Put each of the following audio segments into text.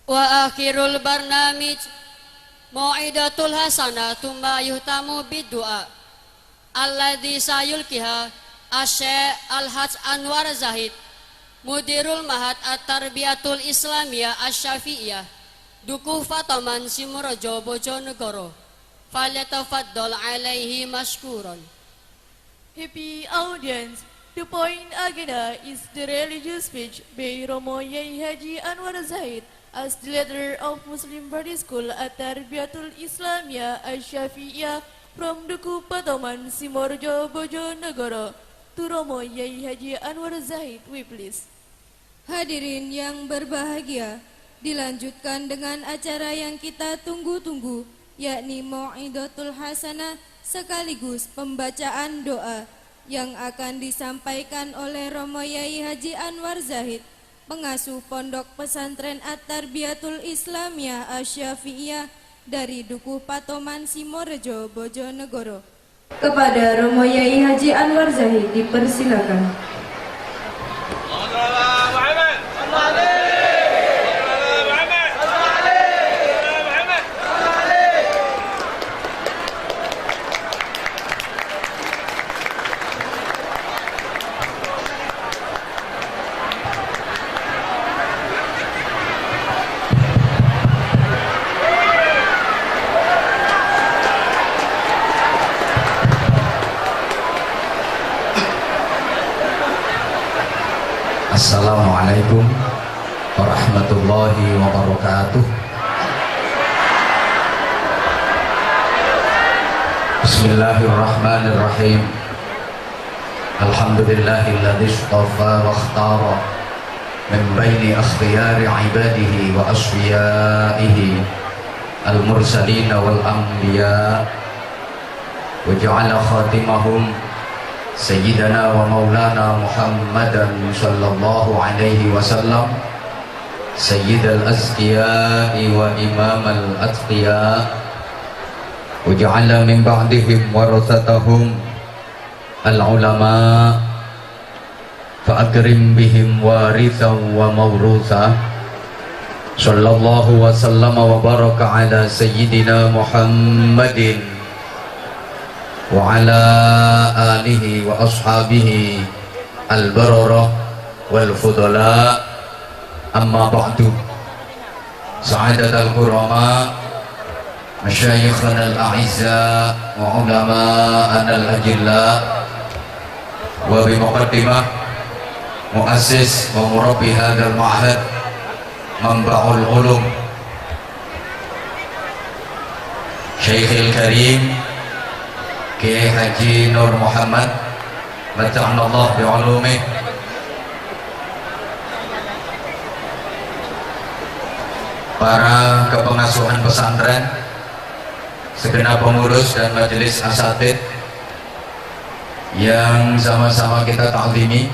Wa akhirul barnamij mau'idatul hasanah tumma yuhtamu biddu'a alladhi sayulkiha Asy Al-Hajj Anwar Zahid Mudirul Mahad At-Tarbiyatul Islamiyah Asy-Syafi'iyah Dukuh Fataman Simurajo Bojonegoro falyatafaddal alaihi mashkuran. Happy audience, the point agenda is the religious speech by Romo Yai Haji Anwar Zahid as the leader of Muslim Body School At-Tarbiyatul Islamiyah Asy-Syafi'iyah from Dukuh Fataman Simurajo Bojonegoro. To Romo Yai Haji Anwar Zahid, we please. Hadirin yang berbahagia, dilanjutkan dengan acara yang kita tunggu-tunggu, yakni Mau'idatul Hasanah sekaligus pembacaan doa yang akan disampaikan oleh Romo Yai Haji Anwar Zahid, pengasuh Pondok Pesantren At-Tarbiyatul Islamiyah Asy-Syafi'iyah dari Dukuh Patoman Simorejo, Bojonegoro. Kepada Romo Yai Haji Anwar Zahid dipersilakan. Assalamualaikum warahmatullahi wabarakatuh. Bismillahirrahmanirrahim. Alhamdulillahilladzi istafa wa ikhtara min baini akhyari ibadihi wa asfiyaihi al-mursalin wal anbiya wa ja'ala khatimahum Sayyidina wa maulana Muhammadan sallallahu alaihi wasallam Sayyidal azkiya'i wa imamal atqiya wa ja'ala min ba'dihim warathatahum al-ulama fa akrim bihim warithan wa mawrutha sallallahu wa sallama wa baraka ala Sayyidina Muhammadin wa ala alihi wa ashabihi al-bararah wal fudala, amma ba'du. Sa'adat al-kurama masyayikhana al-a'izza wa ulama'ana al-ajilla wa bimuqaddimah muassis wa murabbi hadzal ma'had manba'ul ulum Syekhil Karim Kiai Haji Nur Muhammad Mata'anallah bi'ulumih, para kepengasuhan pesantren, segenap pengurus dan majelis asatid yang sama-sama kita ta'zimi,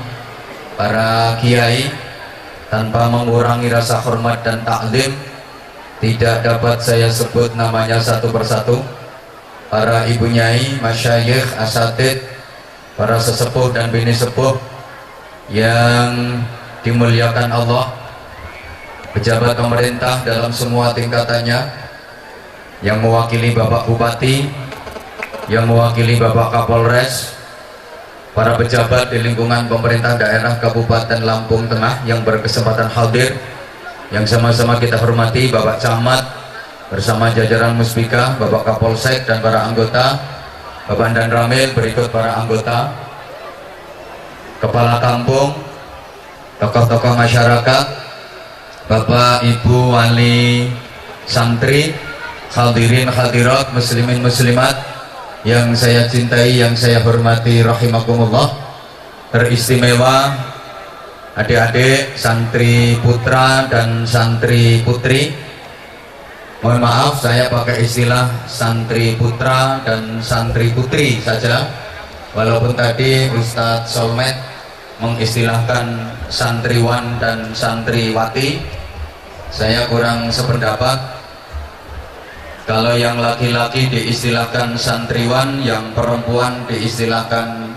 para kiai, tanpa mengurangi rasa hormat dan ta'zim, tidak dapat saya sebut namanya satu persatu. Para ibu nyai, masyayikh, asatid, para sesepuh dan bini sepuh yang dimuliakan Allah, pejabat pemerintah dalam semua tingkatannya, yang mewakili Bapak Bupati, yang mewakili Bapak Kapolres, para pejabat di lingkungan pemerintah daerah Kabupaten Lampung Tengah yang berkesempatan hadir, yang sama-sama kita hormati Bapak Camat bersama jajaran Muspika, Bapak Kapolsek dan para anggota, Bapak Dan Ramil, berikut para anggota, kepala kampung, tokoh-tokoh masyarakat, Bapak Ibu wali santri, hadirin hadirat, muslimin muslimat yang saya cintai, yang saya hormati rahimakumullah. Teristimewa adik-adik santri putra dan santri putri. Mohon maaf saya pakai istilah santri putra dan santri putri saja, walaupun tadi Ustadz Solmed mengistilahkan santriwan dan santriwati. Saya kurang sependapat. Kalau yang laki-laki diistilahkan santriwan, yang perempuan diistilahkan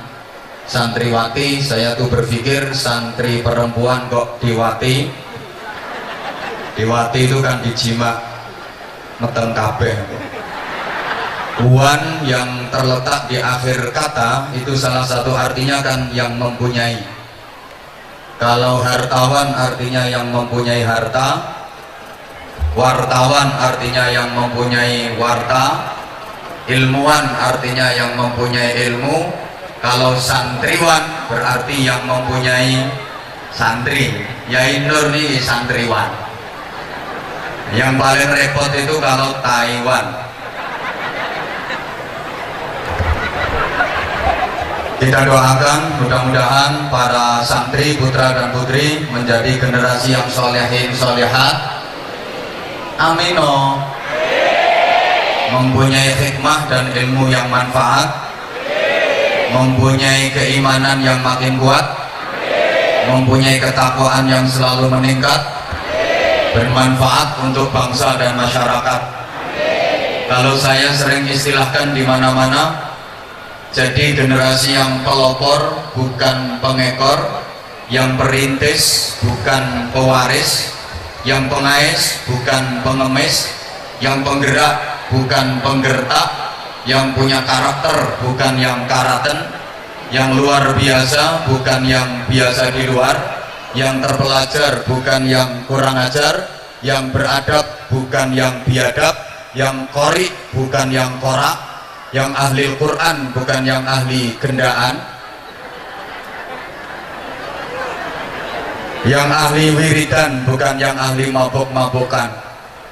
santriwati. Saya tuh berpikir santri perempuan kok diwati. Diwati itu kan dijima meteng kabeh. Wan yang terletak di akhir kata itu salah satu artinya kan yang mempunyai. Kalau hartawan artinya yang mempunyai harta, wartawan artinya yang mempunyai warta, ilmuwan artinya yang mempunyai ilmu, kalau santriwan berarti yang mempunyai santri. Yai Nur nih santriwan. Yang paling repot itu kalau Taiwan. Kita doakan mudah-mudahan para santri, putra dan putri menjadi generasi yang solehin solehat. Amino. Mempunyai hikmah dan ilmu yang manfaat, mempunyai keimanan yang makin kuat, mempunyai ketakwaan yang selalu meningkat, bermanfaat untuk bangsa dan masyarakat. Kalau saya sering istilahkan di mana-mana, jadi generasi yang pelopor bukan pengekor, yang perintis bukan pewaris, yang pengais bukan pengemis, yang penggerak bukan penggertak, yang punya karakter bukan yang karaten, yang luar biasa bukan yang biasa di luar, yang terpelajar bukan yang kurang ajar, yang beradab bukan yang biadab, yang qori bukan yang korak, yang ahli Quran bukan yang ahli gendaan, yang ahli wiridan bukan yang ahli mabuk-mabukan.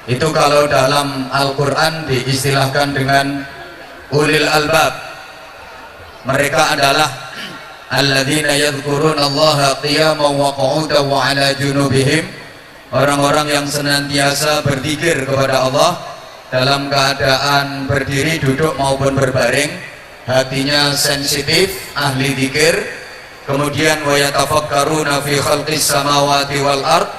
Itu kalau dalam Al-Quran diistilahkan dengan ulil albab. Mereka adalah alladzina yadhkuruna Allaha qiyaman wa qu'udan wa 'ala junubihim, orang-orang yang senantiasa berzikir kepada Allah dalam keadaan berdiri, duduk maupun berbaring, hatinya sensitif, ahli zikir. Kemudian wa yatafakkaruna fi khalqis samawati wal ard,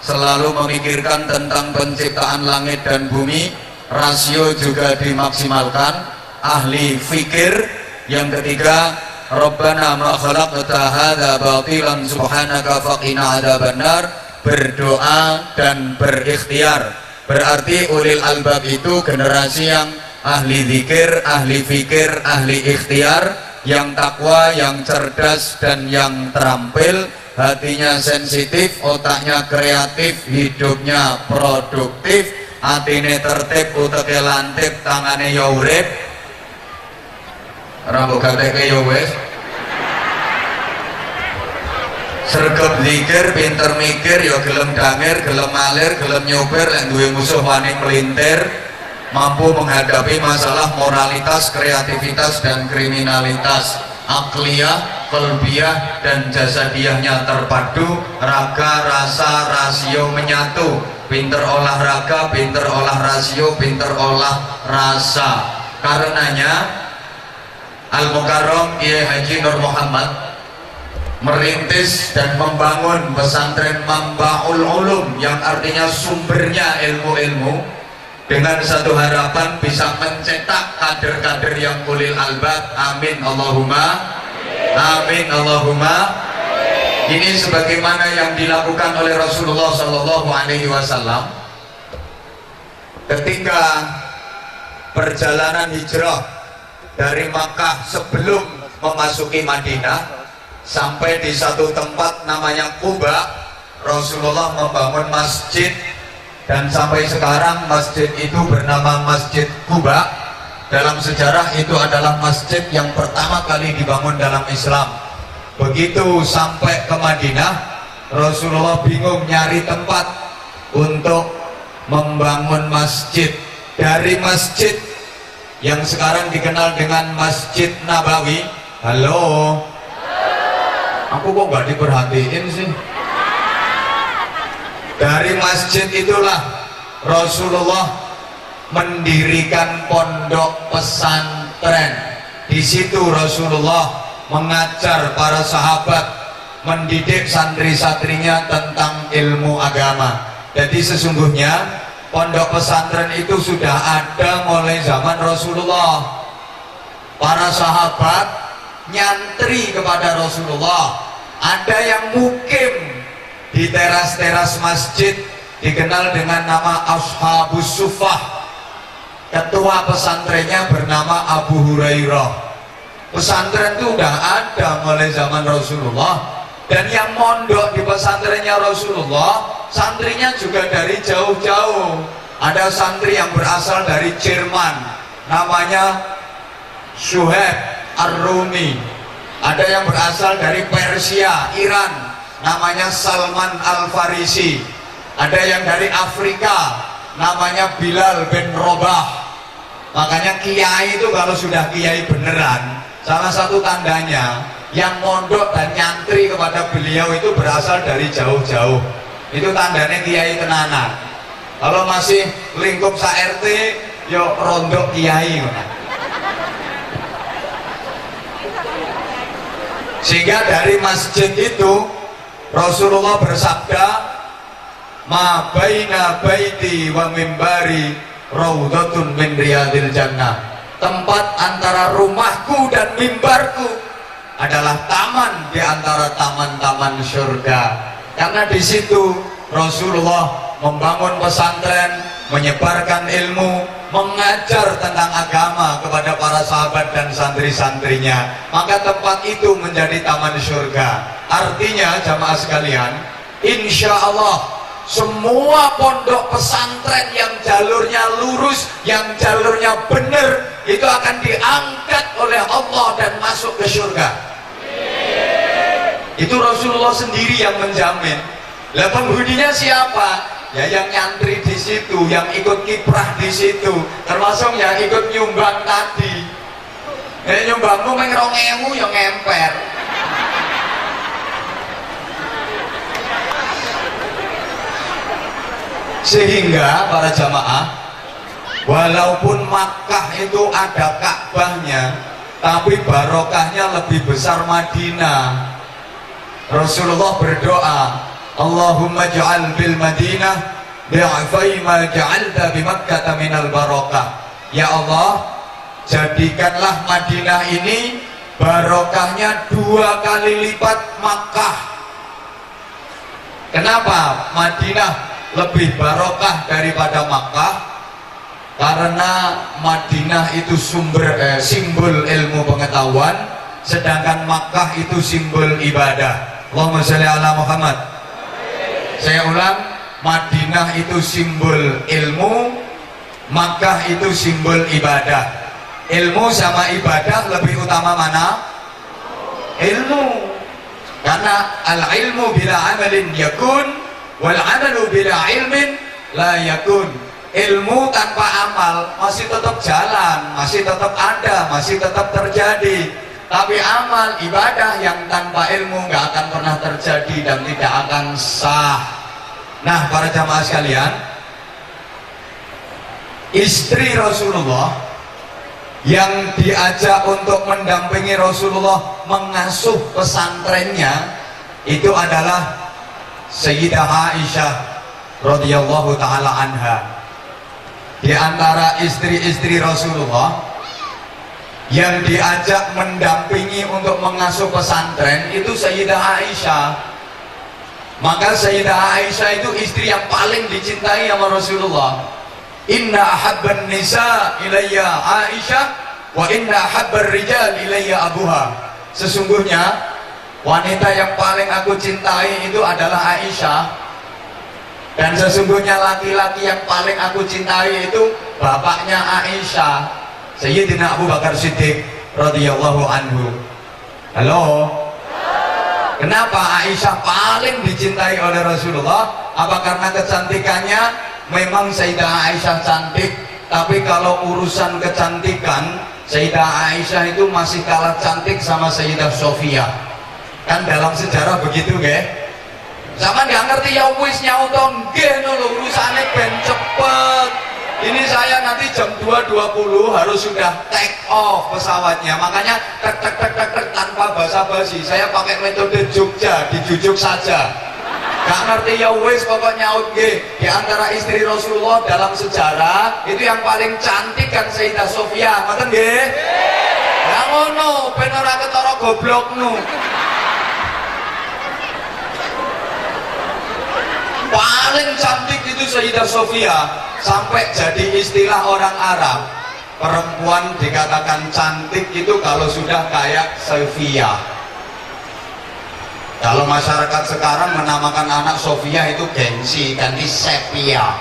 selalu memikirkan tentang penciptaan langit dan bumi, rasio juga dimaksimalkan, ahli fikir. Yang ketiga, Rabbana ma khalaqta hadza batilan subhanaka faqina adzabannar, berdoa dan berikhtiar. Berarti ulil albab itu generasi yang ahli zikir, ahli fikir, ahli ikhtiar, yang takwa, yang cerdas dan yang terampil, hatinya sensitif, otaknya kreatif, hidupnya produktif, atine tertib, uteke lantip, tangane ya urip, rambut gateke ya wis, sregep zikir, pinter mikir, ya gelem dangir, gelem malir, gelem nyopir, lek duwe musuh wani melintir, mampu menghadapi masalah moralitas, kreativitas dan kriminalitas, akliyah, qalbiyah dan jasadiyahnya terpadu, raga, rasa, rasio menyatu, pinter olahraga, pinter olah rasio, pinter olah rasa. Karenanya Al-Mukarram Kiai Haji Nur Muhammad merintis dan membangun pesantren Mambaul Ulum, yang artinya sumbernya ilmu-ilmu, dengan satu harapan bisa mencetak kader-kader yang ulil albab. Amin Allahumma amin Allahumma. Ini sebagaimana yang dilakukan oleh Rasulullah Sallallahu Alaihi Wasallam ketika perjalanan hijrah dari Makkah sebelum memasuki Madinah, sampai di satu tempat namanya Quba. Rasulullah membangun masjid, dan sampai sekarang masjid itu bernama Masjid Quba. Dalam sejarah itu adalah masjid yang pertama kali dibangun dalam Islam. Begitu sampai ke Madinah, Rasulullah bingung nyari tempat untuk membangun masjid. Dari masjid yang sekarang dikenal dengan Masjid Nabawi, halo, aku kok gak diperhatiin sih? Dari masjid itulah Rasulullah mendirikan pondok pesantren. Di situ Rasulullah mengajar para sahabat, mendidik santri-santrinya tentang ilmu agama. Jadi sesungguhnya pondok pesantren itu sudah ada mulai zaman Rasulullah. Para sahabat nyantri kepada Rasulullah, ada yang mukim di teras-teras masjid, dikenal dengan nama Ashabus Suffah. Ketua pesantrennya bernama Abu Hurairah. Pesantren itu udah ada mulai zaman Rasulullah, dan yang mondok di pesantrennya Rasulullah santrinya juga dari jauh-jauh. Ada santri yang berasal dari Jerman, namanya Suhaib Ar-Rumi. Ada yang berasal dari Persia, Iran, namanya Salman Al-Farisi. Ada yang dari Afrika, namanya Bilal bin Rabah. Makanya kiai itu kalau sudah kiai beneran, salah satu tandanya yang mondok dan nyantri kepada beliau itu berasal dari jauh-jauh. Itu tandanya kiai tenanan. Kalau masih lingkup sa-RT, yo rondok kiai. Sehingga dari masjid itu Rasulullah bersabda, ma baina baiti wa mimbari raudhatun min riyadil jannah. Tempat antara rumahku dan mimbarku adalah taman di antara taman-taman surga. Karena di situ Rasulullah membangun pesantren, menyebarkan ilmu, mengajar tentang agama kepada para sahabat dan santri-santrinya. Maka tempat itu menjadi taman surga. Artinya jamaah sekalian, insya Allah semua pondok pesantren yang jalurnya lurus, yang jalurnya benar, itu akan diangkat oleh Allah dan masuk ke surga. Itu Rasulullah sendiri yang menjamin. Lah penghuninya siapa? Ya yang nyantri di situ, yang ikut kiprah di situ, termasuk yang ikut nyumbang tadi. Nyumbangmu meng 2.000 yang ngemper. Sehingga para jamaah, walaupun Makkah itu ada Ka'bahnya, tapi barokahnya lebih besar Madinah. Rasulullah berdoa, Allahumma ja'al bil Madinah bi'afai ma ja'alta bi Makkah minal barokah. Ya Allah, jadikanlah Madinah ini barokahnya 2 kali lipat Makkah. Kenapa Madinah lebih barokah daripada Makkah? Karena Madinah itu simbol ilmu pengetahuan, sedangkan Makkah itu simbol ibadah. Allahumma sholli ala Muhammad. Saya ulang, Madinah itu simbol ilmu, Makkah itu simbol ibadah. Ilmu sama ibadah lebih utama mana? Ilmu. Karena al-ilmu bila amalin yakun, wal amalu bila ilmin la yakun. Ilmu tanpa amal masih tetap jalan, masih tetap ada, masih tetap terjadi. Tapi amal ibadah yang tanpa ilmu nggak akan pernah terjadi dan tidak akan sah. Nah, para jamaah sekalian, istri Rasulullah yang diajak untuk mendampingi Rasulullah mengasuh pesantrennya itu adalah Sayyidah Aisyah radhiyallahu taala anha. Di antara istri-istri Rasulullah yang diajak mendampingi untuk mengasuh pesantren itu Sayyidah Aisyah. Maka Sayyidah Aisyah itu istri yang paling dicintai sama Rasulullah. Inna ahabban nisa ilayya Aisyah wa inna ahabbar rijal ilayya abuha. Sesungguhnya wanita yang paling aku cintai itu adalah Aisyah, dan sesungguhnya laki-laki yang paling aku cintai itu bapaknya Aisyah, Sayyidina Abu Bakar Siddiq radhiyallahu anhu. Halo? Kenapa Aisyah paling dicintai oleh Rasulullah? Apa karena kecantikannya? Memang Sayyidah Aisyah cantik, tapi kalau urusan kecantikan Sayyidah Aisyah itu masih kalah cantik sama Sayyidah Sofia. Kan dalam sejarah begitu nggih. Sama nggak ngerti ya wis nyauto nggih lho, urusane ben cepet. Ini saya nanti jam 2.20 harus sudah take off pesawatnya. Makanya tek tek tek tek, tek tanpa basa-basi. Saya pakai metode Jogja, dijujuk saja. Gak ngerti ya wis pokoknya nggih. Di antara istri Rasulullah dalam sejarah itu yang paling cantik kan Sayyidah Sofia, ngoten nggih? Ya ngono, ben ora ketara gobloknu. paling cantik itu Sayyidah Sofia, sampai jadi istilah orang Arab. Perempuan dikatakan cantik itu kalau sudah kayak Sofia. Kalau masyarakat sekarang menamakan anak Sofia itu gengsi, ganti Sepia.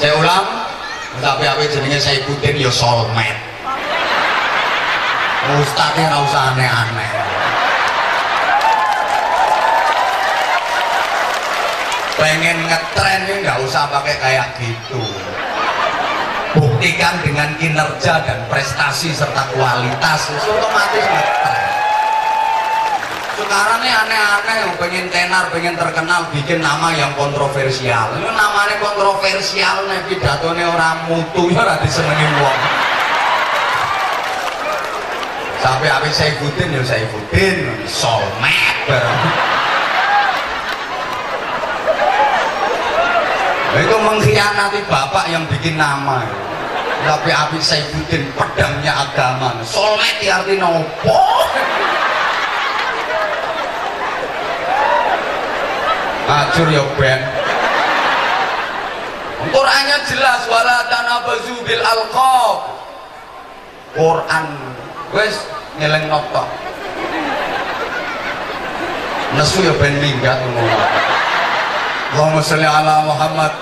Saya ulang, tapi apa jenenge saya ikutin ya soulmate. Ustadznya nggak usah aneh-aneh. Pengen ngetren ini nggak usah pakai kayak gitu. Buktikan dengan kinerja dan prestasi serta kualitas, otomatis ngetren. Sekarang nih aneh-aneh, pengen tenar, pengen terkenal, bikin nama yang kontroversial. Ini namanya kontroversial, nih pidatonya orang mutu, ya rada disenengi wong. Sampai habis saya ikutin, ya saya ikutin, soulmate bareng. Itu mengkhianati bapak yang bikin nama. Tapi habis saya ikutin, pedangnya agama. Soulmate artinya apa? Acur ya Ben. Qurannya jelas, wala tanabazu bil alqab. Quran wes ngeleng notok. Nesu ya ben minggat ngomong. Allahumma sholli ala Muhammad.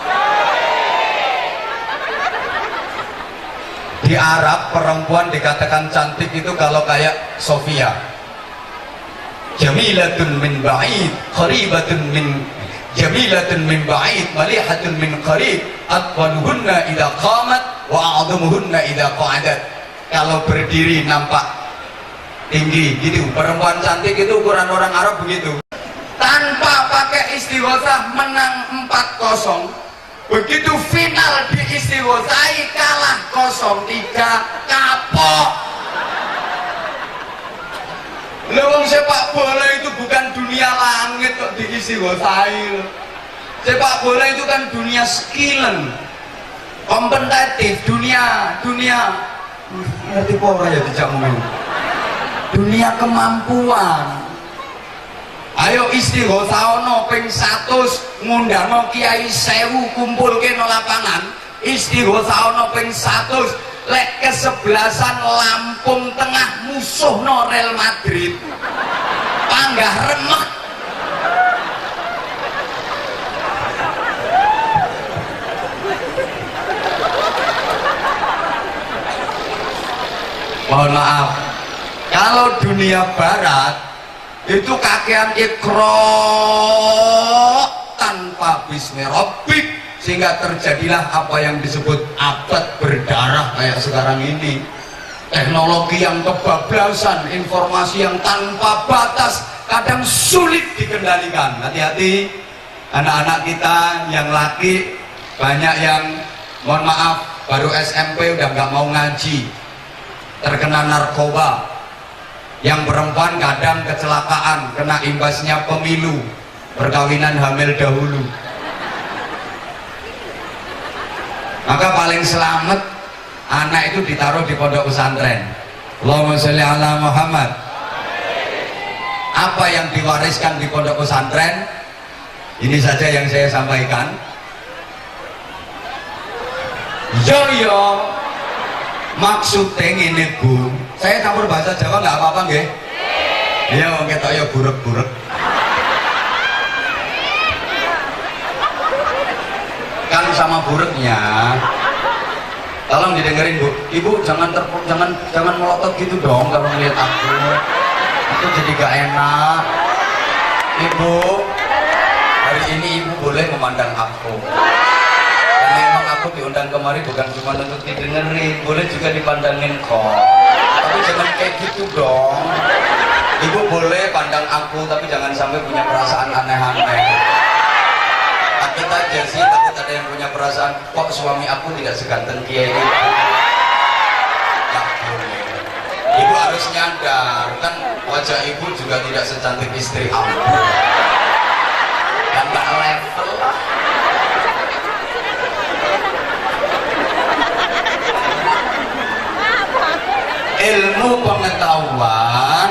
Di Arab perempuan dikatakan cantik itu kalau kayak Sofia. Jamilatun min ba'id, qaribatun min jamilatun min ba'id, malihatun min qarib, atwaluhunna idza qamat wa a'dhamuhunna idza qa'adat. Kalau berdiri nampak tinggi gitu. Perempuan cantik itu ukuran orang Arab begitu. Tanpa pakai istighosah menang 4-0. Begitu final di istighosai kalah 0-3, kapok. Lewong sepak bola itu bukan dunia langit kok diisi gosai. Sepak bola itu kan dunia skill, kompetitif, dunia ngerti apa ya tidak ngomong. Dunia kemampuan. Ayo istighosaono ping 100 ngundangno Kiai 1000 kumpulke no lapangan. Istighosaono ping 100 lek kesebelasan Lampung Tengah musuh no Real Madrid panggah remek. Mohon maaf, kalau dunia barat itu kakean ikro tanpa bismi rabbik, sehingga terjadilah apa yang disebut abad berdarah kayak sekarang ini. Teknologi yang kebablasan, informasi yang tanpa batas, kadang sulit dikendalikan. Hati-hati anak-anak kita yang laki, banyak yang mohon maaf baru SMP udah nggak mau ngaji, terkena narkoba. Yang perempuan kadang kecelakaan, kena imbasnya pemilu, perkawinan hamil dahulu. Maka paling selamat anak itu ditaruh di pondok pesantren. Allahumma sholli ala Muhammad. Apa yang diwariskan di pondok pesantren? Ini saja yang saya sampaikan. Yo maksudnya ini Bu, saya campur bahasa Jawa nggak apa-apa nggih? Iya, kita ya buruk-buruk. Kan sama buruknya, tolong didengerin Bu. Ibu jangan melotot gitu dong kalau ngeliat aku. Itu jadi gak enak. Ibu, hari ini Ibu boleh memandang aku. Karena emang aku diundang kemari bukan cuma untuk didengerin, boleh juga dipandangin kok. Tapi jangan kayak gitu dong. Ibu boleh pandang aku, tapi jangan sampai punya perasaan aneh-aneh. Takut aja sih, takut ada yang punya perasaan kok suami aku tidak seganteng Kiai itu. Gak boleh. Ibu harus nyadar, kan wajah ibu juga tidak secantik istri aku. Dan gak level lah. Ilmu pengetahuan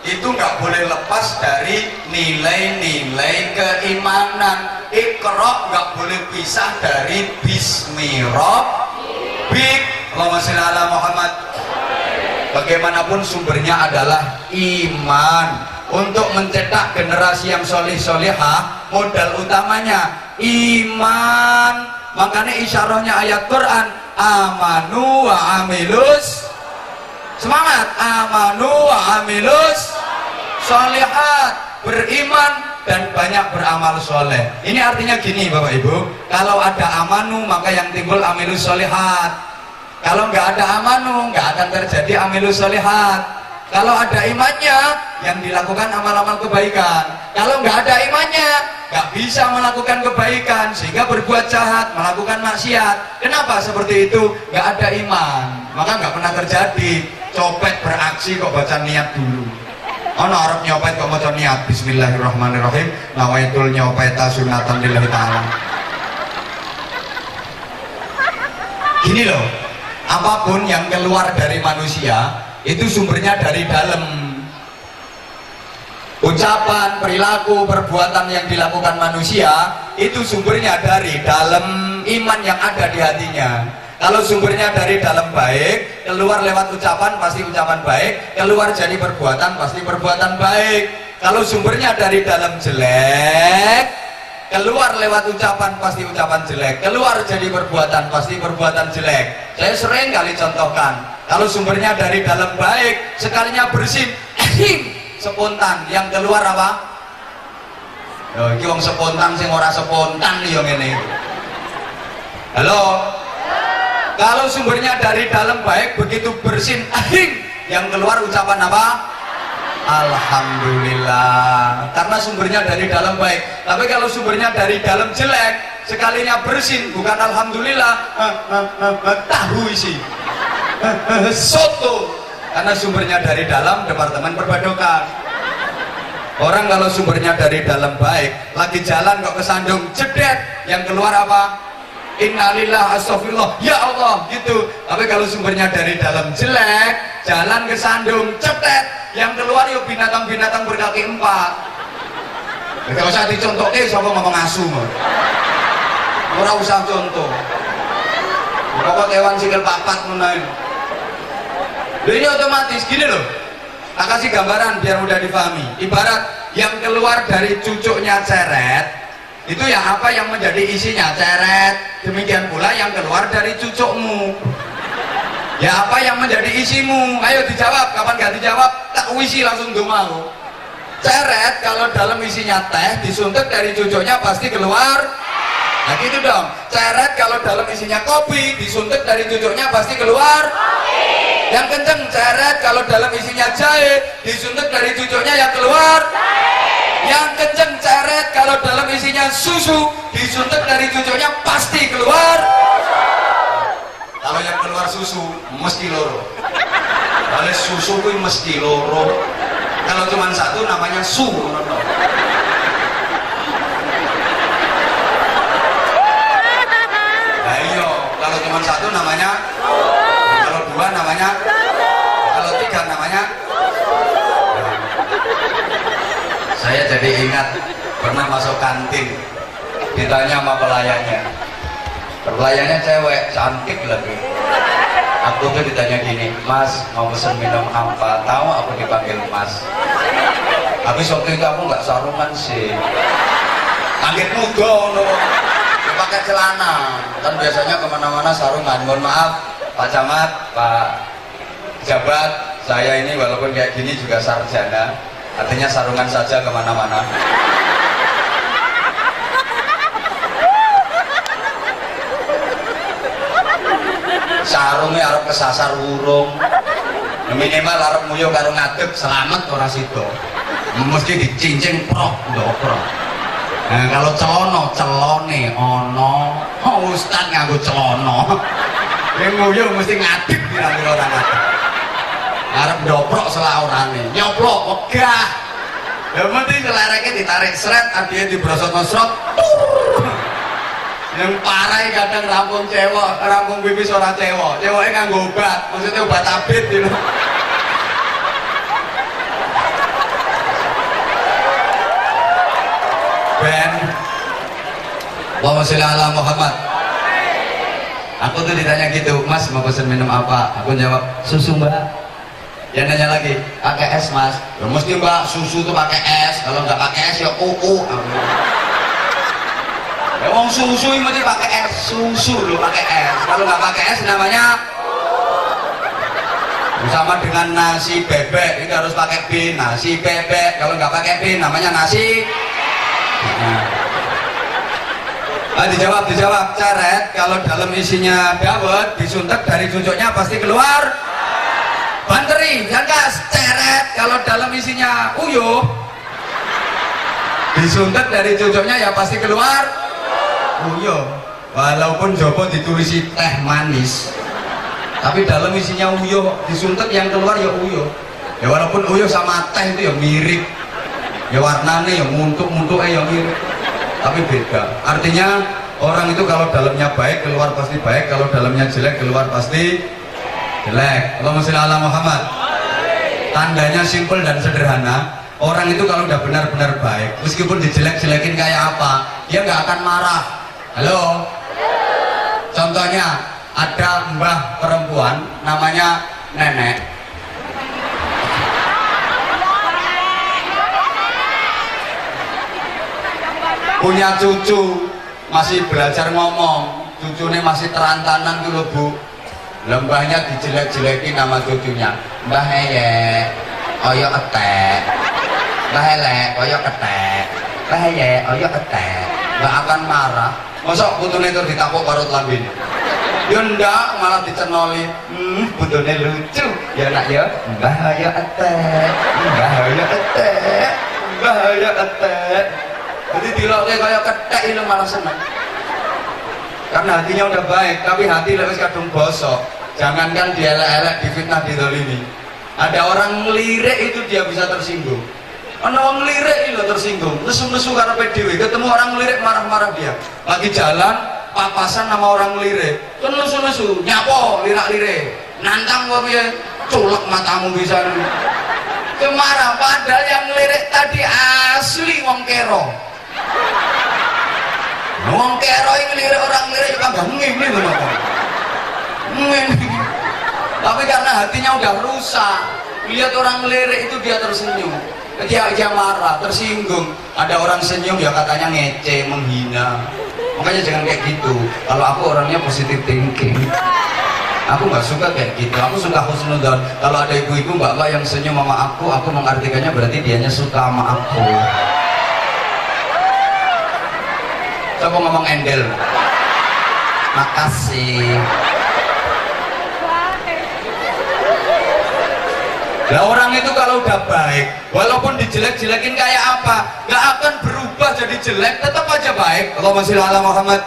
itu itu nggak boleh lepas dari nilai-nilai keimanan. Iqra nggak boleh pisah dari bismi rabbik. Allahumma sholli ala Muhammad. Bagaimanapun sumbernya adalah iman. Untuk mencetak generasi yang solih-solihah, modal utamanya iman. Makanya isyarahnya ayat Quran, amanu wa amilus, semangat, amanu wa amilus solihat, beriman dan banyak beramal soleh. Ini artinya gini Bapak Ibu, kalau ada amanu maka yang timbul amilus solihat. Kalau nggak ada amanu nggak akan terjadi amilus solihat. Kalau ada imannya yang dilakukan amal-amal kebaikan. Kalau nggak ada imannya nggak bisa melakukan kebaikan, sehingga berbuat jahat, melakukan maksiat. Kenapa seperti itu? Nggak ada iman, maka nggak pernah terjadi. Copet beraksi kok baca niat dulu. Ono arep nyopet kok maca niat bismillahirrahmanirrahim, nawaitul nyopeta sunatan lillahi ta'ala. Gini loh, apapun yang keluar dari manusia itu sumbernya dari dalam. Ucapan, perilaku, perbuatan yang dilakukan manusia itu sumbernya dari dalam iman yang ada di hatinya. Kalau sumbernya dari dalam baik, keluar lewat ucapan pasti ucapan baik, keluar jadi perbuatan pasti perbuatan baik. Kalau sumbernya dari dalam jelek, keluar lewat ucapan pasti ucapan jelek, keluar jadi perbuatan pasti perbuatan jelek. Saya sering kali contohkan, kalau sumbernya dari dalam baik, sekalinya bersin spontan, yang keluar apa? Yo, iki wong spontan sing ora spontan yo ngene. Halo? Kalau sumbernya dari dalam baik, begitu bersin yang keluar ucapan apa? Alhamdulillah, karena sumbernya dari dalam baik. Tapi kalau sumbernya dari dalam jelek, sekalinya bersin bukan alhamdulillah, tahu isi soto, karena sumbernya dari dalam departemen perbadokan. Orang kalau sumbernya dari dalam baik, lagi jalan kok kesandung jedet, yang keluar apa? Innalillah astagfirullah, ya Allah gitu. Tapi kalau sumbernya dari dalam jelek, jalan kesandung cetet, yang keluar yuk binatang-binatang berkaki empat. Gak usah dicontoh, siapa ngomong asu ora usah contoh. Pokok hewan sikil papat menaik. Ini otomatis gini loh, tak kasih gambaran biar mudah difahami. Ibarat yang keluar dari cucuknya ceret, itu ya apa yang menjadi isinya ceret. Demikian pula yang keluar dari cucukmu, ya apa yang menjadi isimu. Ayo dijawab, kapan gak dijawab tak wisi langsung mau. Ceret kalau dalam isinya teh, disuntik dari cucuknya pasti keluar. Nah gitu dong, ceret kalau dalam isinya kopi, disuntik dari cucuknya pasti keluar kopi. Yang kenceng ceret kalau dalam isinya jahe, disuntik dari cucuknya yang keluar jahe. Yang kenceng ceret kalau dalam isinya susu, disuntik dari cucuknya pasti keluar susu. Kalau yang keluar susu mesti loro. Kalau susu itu mesti loro. Kalau cuma satu namanya su. Ayo, kalau cuma satu namanya, kalau dua namanya, kalau tiga namanya. Saya jadi ingat pernah masuk kantin, ditanya sama pelayannya. Pelayannya cewek, cantik lagi. Aku tuh ditanya gini, Mas mau pesen minum apa? Tahu aku dipanggil Mas. Habis waktu itu aku nggak sarungan sih. Panggil muda no. Pakai celana, kan biasanya kemana-mana sarungan. Mohon maaf Pak Camat, Pak Jabat, saya ini walaupun kayak gini juga sarjana, artinya sarungan saja kemana-mana. Sarungnya harap kesasar urung, minimal harap muyo karo ngadeg selamat ora sido, mesti dicincing prok prok. Nah kalau celono, celone ono, ustad nganggo celono, yang muyo mesti ngadeg diambil orang ngadeg. Harap doprok selaurane, nyoplok wegah. Yang penting selereknya ditarik seret, artinya dibrosot-brosot. Yang parah kadang rampung cewek, rampung pipis orang cewek, ceweknya nganggo obat, maksudnya obat abit gitu. Ben. Allahumma sholli ala Muhammad. Aku tuh ditanya gitu, Mas mau pesen minum apa? Aku jawab, susu Mbak. Dia nanya lagi, pakai es Mas? Ya mesti Mbak, susu tuh pakai es. Kalau nggak pakai es ya kuku. Ya wong susu ini mesti pakai es, susu lo pakai es. Kalau nggak pakai es namanya sama dengan nasi bebek, ini harus pakai B, nasi bebek. Kalau nggak pakai B namanya nasi. Dijawab, ceret. Kalau dalam isinya dawet, disuntek dari cucuknya pasti keluar banteri, jangkas, ceret. Kalau dalam isinya uyuh, disuntek dari cucuknya ya pasti keluar uyuh. Walaupun jopo ditulisi teh manis, tapi dalam isinya uyuh, disuntek yang keluar ya uyuh. Ya walaupun uyuh sama teh itu ya mirip, ya warnanya ya muntuk-muntuknya ya mirip, tapi beda. Artinya orang itu kalau dalamnya baik keluar pasti baik, kalau dalamnya jelek keluar pasti jelek. Allahumma sholli ala Muhammad. Tandanya simpel dan sederhana. Orang itu kalau udah benar-benar baik, meskipun dijelek-jelekin kayak apa, dia nggak akan marah. Halo? Contohnya ada mbah perempuan namanya Nenek. Punya cucu, masih belajar ngomong, cucunya masih terantanan dulu Bu. Lembahnya dijelek-jelekin nama cucunya, Mbah Heye, oyo ketek, Mbah Hele, oyo ketek, Mbah Heye, oyo ketek. Nggak akan marah. Masa putune itu ditapuk parut lambene? Ya ndak, malah dicenoli. Putune lucu. Ya nak ya, Mbah oyo ketek, Mbah oyo ketek, Mbah oyo ketek. Jadi diloknya kayak ketek itu malah seneng. Karena hatinya udah baik, tapi hati lebih kadung bosok. Jangankan dia elek-elek, difitnah, didolimi. Ada orang ngelirik itu dia bisa tersinggung. Orang ngelirik itu tersinggung. Nesu-nesu karena PDW, ketemu orang ngelirik marah-marah dia. Lagi jalan, papasan sama orang ngelirik. Kan nesu-nesu, nyapo, lirak-lirik. Nantang kok ya, culek matamu bisa. Kemarah, padahal yang ngelirik tadi asli wong kero. Wong kero yang ngelirik orang ngelirik kagak ngimli loh. Tapi karena hatinya udah rusak, lihat orang ngelirik itu dia tersenyum. Dia marah, tersinggung. Ada orang senyum ya katanya ngece, menghina. Makanya jangan kayak gitu. Kalau aku orangnya positive thinking, aku nggak suka kayak gitu. Aku suka husnudzon. Kalau ada ibu-ibu mbak-mbak yang senyum sama aku mengartikannya berarti dianya suka sama aku. Coba ngomong endel. Makasih. Nah orang itu kalau udah baik, walaupun dijelek-jelekin kayak apa, nggak akan berubah jadi jelek, tetap aja baik. Allahumma sholli ala Muhammad.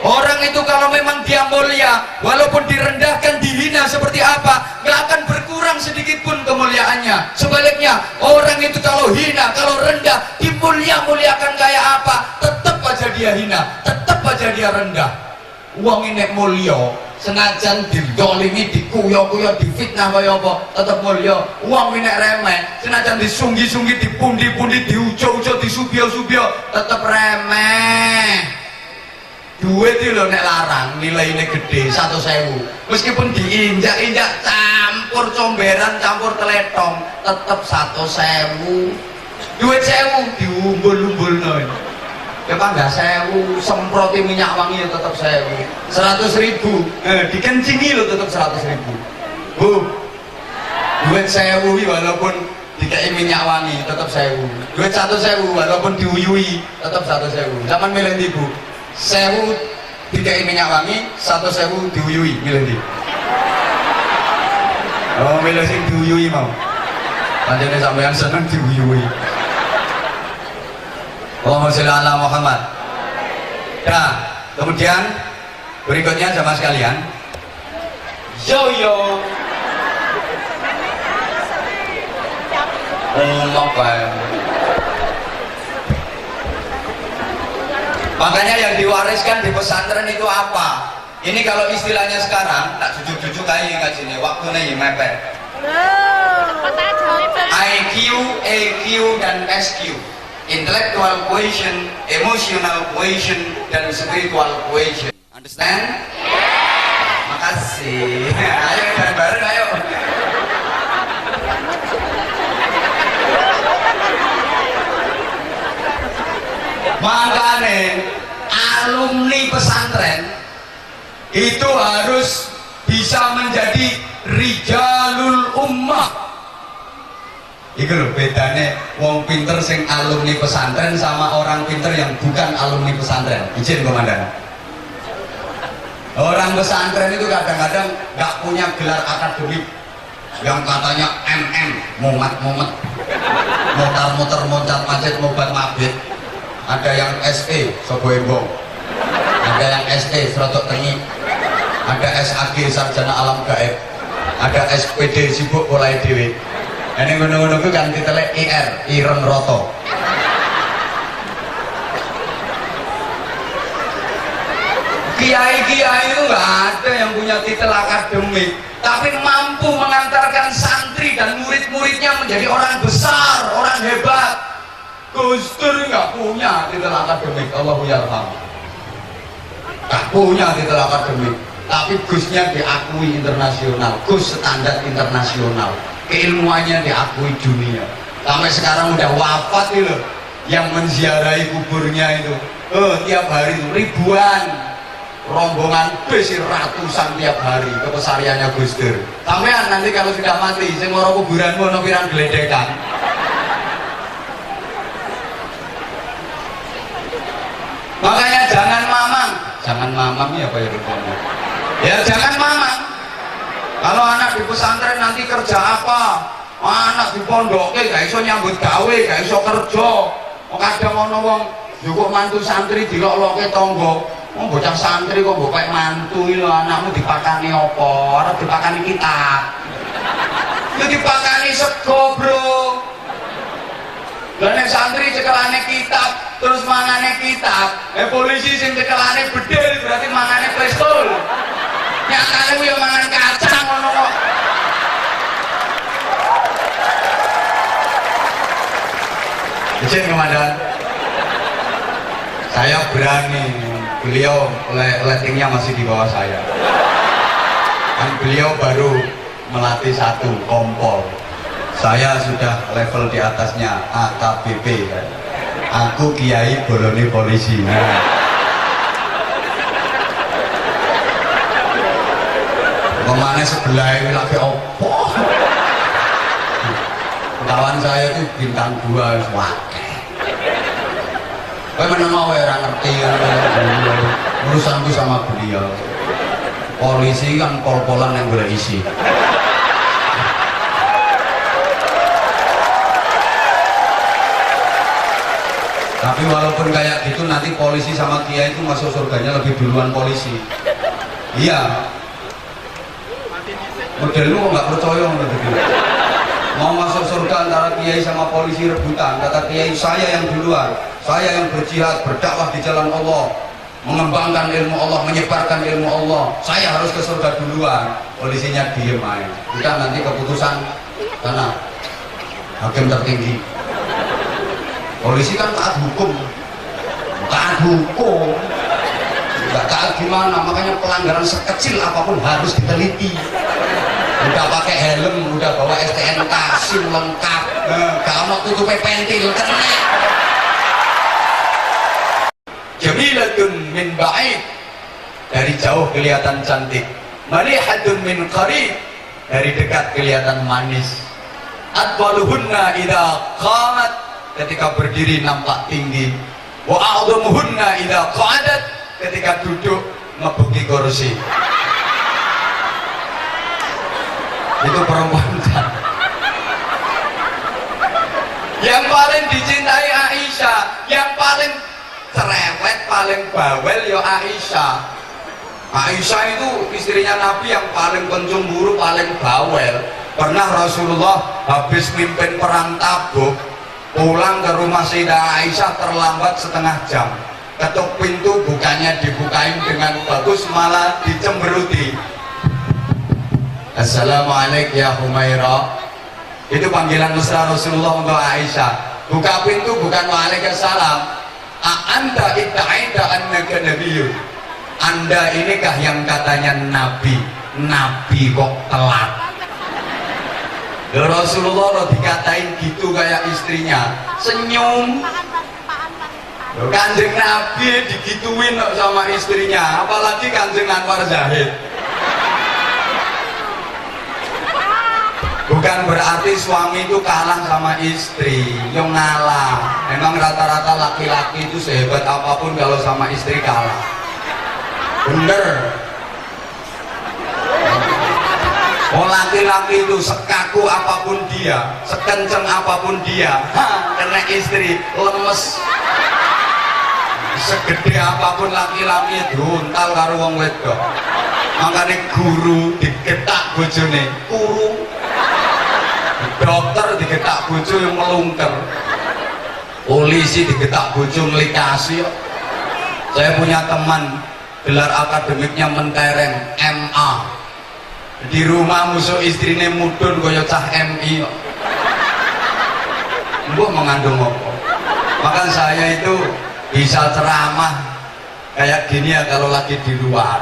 Orang itu kalau memang dia mulia, walaupun direndahkan, dihina seperti apa, nggak akan berkurang sedikit pun kemuliaannya. Sebaliknya, orang itu kalau hina, kalau rendah, dimulia-muliakan kayak apa, tetap aja dia hina, tetap aja dia rendah. Uang ini mulia, senajan didolimi, dikuyo-kuyo, difitnah kaya apa, tetap mulia. Uang ini remeh, senajan disunggi-sunggi, dipundi-pundi, diujo-ujo, disubio-subio, tetap remeh. Duit itu loh nek larang, nilainya gede, 1.000. Meskipun diinjak-injak, campur comberan, campur teletong, tetap 1.000. Duit 1.000 diumbul-umbul noy. Ya pangga 1.000, semproti minyak wangi ya tetap 1.000. 100.000, dikencingi lo tetap 100.000. Bu, duit 1.000 walaupun dikei minyak wangi tetap 1.000. Duit 1.000 walaupun diuyui tetap 1.000. Zaman milih ibu. 1.000 dikei minyak wangi, 1.000 diuyui, milih di. Oh, milih sing diuyui mau. Panjangnya sampean seneng diuyui. Allahumma sholli ala Muhammad. Nah, kemudian berikutnya sama sekalian. Yo. Baik. Makanya yang diwariskan di pesantren itu apa? Ini kalau istilahnya sekarang, tak jujur-jujur kayak ngajinya, waktunya mepet. IQ, EQ, dan SQ. intellectual quotient, emotional quotient, dan spiritual quotient. Understand? Makasih. Ayo bareng-bareng ayo. Makanya alumni pesantren itu harus bisa menjadi rijalul ummah. Iku lho bedane wong pinter sing alumni pesantren sama orang pinter yang bukan alumni pesantren. Izin komandan. Orang pesantren itu kadang-kadang nggak punya gelar akademik yang katanya MM, mumet, motor moncat macet mobat mabit. Ada yang SE, sobo embong. Ada yang ST, serotok tengi. Ada SAG, sarjana alam gaib. Ada SPD, sibuk mulai dewe. Ini ngono-ngono itu kan titelnya IR, Ireng Roto. Kiai-kiai itu nggak ada yang punya titel akademik, tapi mampu mengantarkan santri dan murid-muridnya menjadi orang besar, orang hebat. Gus Dur nggak punya titel akademik, Allahu yarham. Nggak punya titel akademik, tapi Gusnya diakui internasional, Gus standar internasional, keilmuannya diakui dunia. Sampai sekarang udah wafat nih loh, yang menziarahi kuburnya itu, tiap hari itu ribuan. Rombongan bis ratusan tiap hari ke pesariannya Gus Dur. Sampean nanti kalau sudah mati, sing moro kuburanmu ono pirang gledekan. Makanya jangan mamang ya Pak ya rupanya. Ya jangan mamang. Kalau anak di pesantren nanti kerja apa? Anak di pondoknya gak iso nyambut gawe, gak iso kerja. Kadang ono wong juga mantu santri dilok-loke tonggo. Oh, bocah santri kok mbok kayak mantu lho, anakmu dipakani apa? Ora dipakani kitab. Itu dipakani sego, Bro. Lah nek santri cekelane kitab, terus mangane kitab. Polisi sing cekelane bedil berarti mangane pistol. Nyatane ku yo mangan kacang ngono kok. Izin komandan. Saya berani. Beliau ratingnya masih di bawah saya. Kan beliau baru melatih satu kompol. Saya sudah level di atasnya AKBP. Aku kiai bolone polisi. Nah. Kemana sebelah ini lagi opo? Kawan saya itu bintang 2 wakil. Kowe meneng wae ora ngerti urusanku sama beliau. Polisi kan pol-polan yang boleh isi. Tapi walaupun kayak gitu nanti polisi sama kiai itu masuk surganya lebih duluan polisi. Iya. Modelmu kok nggak percaya gitu. Mau masuk surga antara kiai sama polisi rebutan. Kata kiai, saya yang duluan, saya yang berjihad, berdakwah di jalan Allah, mengembangkan ilmu Allah, menyebarkan ilmu Allah. Saya harus ke surga duluan. Polisinya diem aja. Kita nanti keputusan karena hakim tertinggi. Polisi kan taat hukum, nggak taat gimana? Makanya pelanggaran sekecil apapun harus diteliti. Udah pakai helm, udah bawa STNK, SIM lengkap, gak mau tutup pentil, kena. Jamilatun min ba'id, dari jauh kelihatan cantik. Malihatun min qarib, dari dekat kelihatan manis. Atwaluhunna idha qamat, ketika berdiri nampak tinggi. Wa a'udhumuhunna idha qa'adat, ketika duduk ngebuki kursi. Itu perempuan yang paling dicintai Aisyah, yang paling cerewet, paling bawel ya Aisyah. Aisyah itu istrinya Nabi yang paling pencemburu, paling bawel. Pernah Rasulullah habis mimpin perang Tabuk, pulang ke rumah Sayyidah Aisyah terlambat setengah jam. Ketuk pintu, bukannya dibukain dengan bagus, malah dicemberuti. Assalamualaikum ya Humairah. Itu panggilan mesra Rasulullah untuk Aisyah. buka pintu bukan waalaikumsalam. Anta itta'aita annaka nabiyyun. Anda inikah yang katanya nabi? Nabi kok telat? Rasulullah lo dikatain gitu kayak istrinya senyum. Kanjeng Nabi digituin sama istrinya, apalagi Kanjeng Anwar Zahid. Bukan berarti suami itu kalah sama istri, yang ngalah. Memang rata-rata laki-laki itu sehebat apapun kalau sama istri kalah. Bener. Oh, laki-laki itu sekaku apapun dia, sekenceng apapun dia, kena istri lemes. Segede apapun laki-laki druntal karo wong wedok. Makanya guru digetak bojone kurung. Dokter digetak bojo yang melungker. Polisi digetak bojo ngelikasi. Saya punya teman gelar akademiknya mentereng MA. Di rumah musuh istrinya mudun kaya cah MI. Mbok mengandung apa? Maka saya itu bisa ceramah kayak gini ya kalau lagi di luar.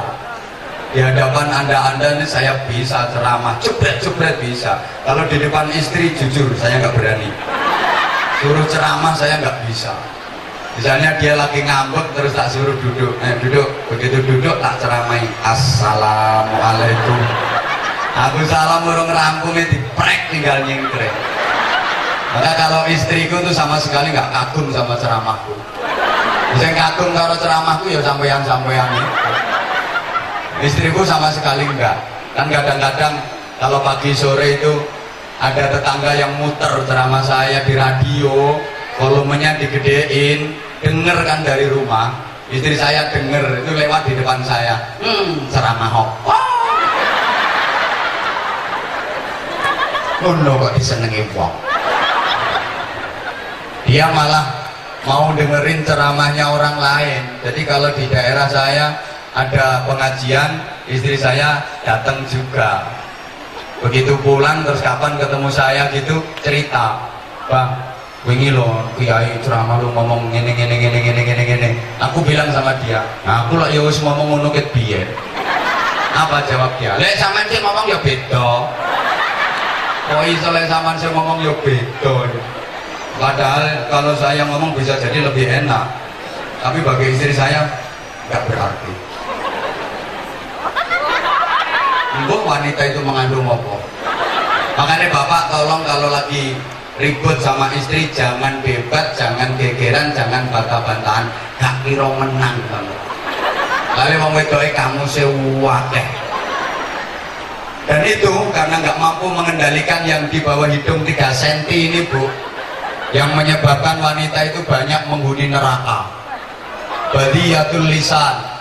Di hadapan anda ini saya bisa ceramah, jebret-jebret bisa. Kalau di depan istri jujur saya nggak berani. Suruh ceramah saya nggak bisa. Misalnya dia lagi ngambek terus tak suruh duduk, duduk. Begitu duduk tak ceramai. Assalamualaikum. Aku salam urung rampungnya diprek tinggal nyingkrek. Maka kalau istriku tuh sama sekali nggak kagum sama ceramahku. Bisa kagum karo ceramahku ya sampeyan-sampeyan itu. Istriku sama sekali enggak. Kan kadang-kadang kalau pagi sore itu ada tetangga yang muter ceramah saya di radio, volumenya digedein, denger kan dari rumah. Istri saya denger itu lewat di depan saya. Ceramah apa? Ngono kok disenengi wong. Dia malah mau dengerin ceramahnya orang lain. Jadi kalau di daerah saya ada pengajian, istri saya datang juga. Begitu pulang terus kapan ketemu saya gitu cerita, Bang, wingi lo kiai ceramah lu ngomong gini. Aku bilang sama dia, nah aku lah ya wis ngomong ngono ket piye. Apa jawab dia? Lek sampean sing ngomong ya beda. Kok iso lek sampean sing ngomong ya beda. Padahal kalau saya ngomong bisa jadi lebih enak. Tapi bagi istri saya nggak berarti. Mbok wanita itu mengandung apa? Makanya bapak tolong kalau lagi ribut sama istri jangan debat, jangan gegeran, jangan bantah-bantahan. Gak kira menang kamu. Lalu wong wedoke kamu sewakeh. Dan itu karena nggak mampu mengendalikan yang di bawah hidung 3 cm ini, Bu, yang menyebabkan wanita itu banyak menghuni neraka. Badiyatul lisan.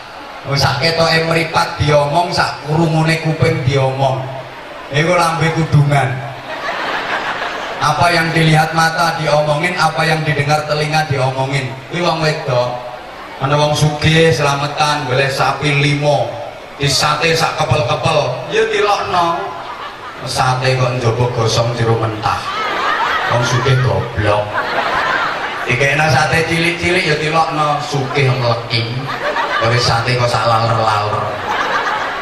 Sak ketoke mripat diomong, sak krungune kuping diomong. Iku lambe kudungan. Apa yang dilihat mata diomongin, apa yang didengar telinga diomongin. Kuwi wong wedok. Ana wong sugih slametan golek sapi 5, disate sak kepel-kepel, ya dilokno. Sate kok njaba gosong jero mentah. Wong sugih goblok. Dikena sate cilik-cilik ya dilokno, sugih mleki. Kore sate kok sak laler-laler.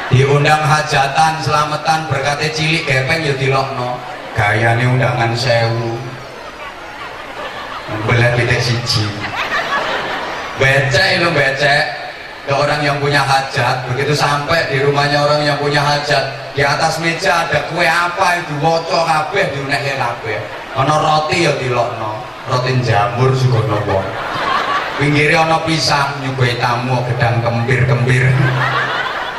Diundang hajatan selamatan berkate cilik gepeng ya dilokno. Gayane undangan 1000. Belah pitik siji. Becek lho becek. Ke orang yang punya hajat, begitu sampai di rumahnya orang yang punya hajat, di atas meja ada kue apa itu woco kabeh diunekke kabeh. Ana roti ya dilokno, roti jamur sugono wong. Pinggire ana pisang nyuguhi tamu gedang kempir-kempir.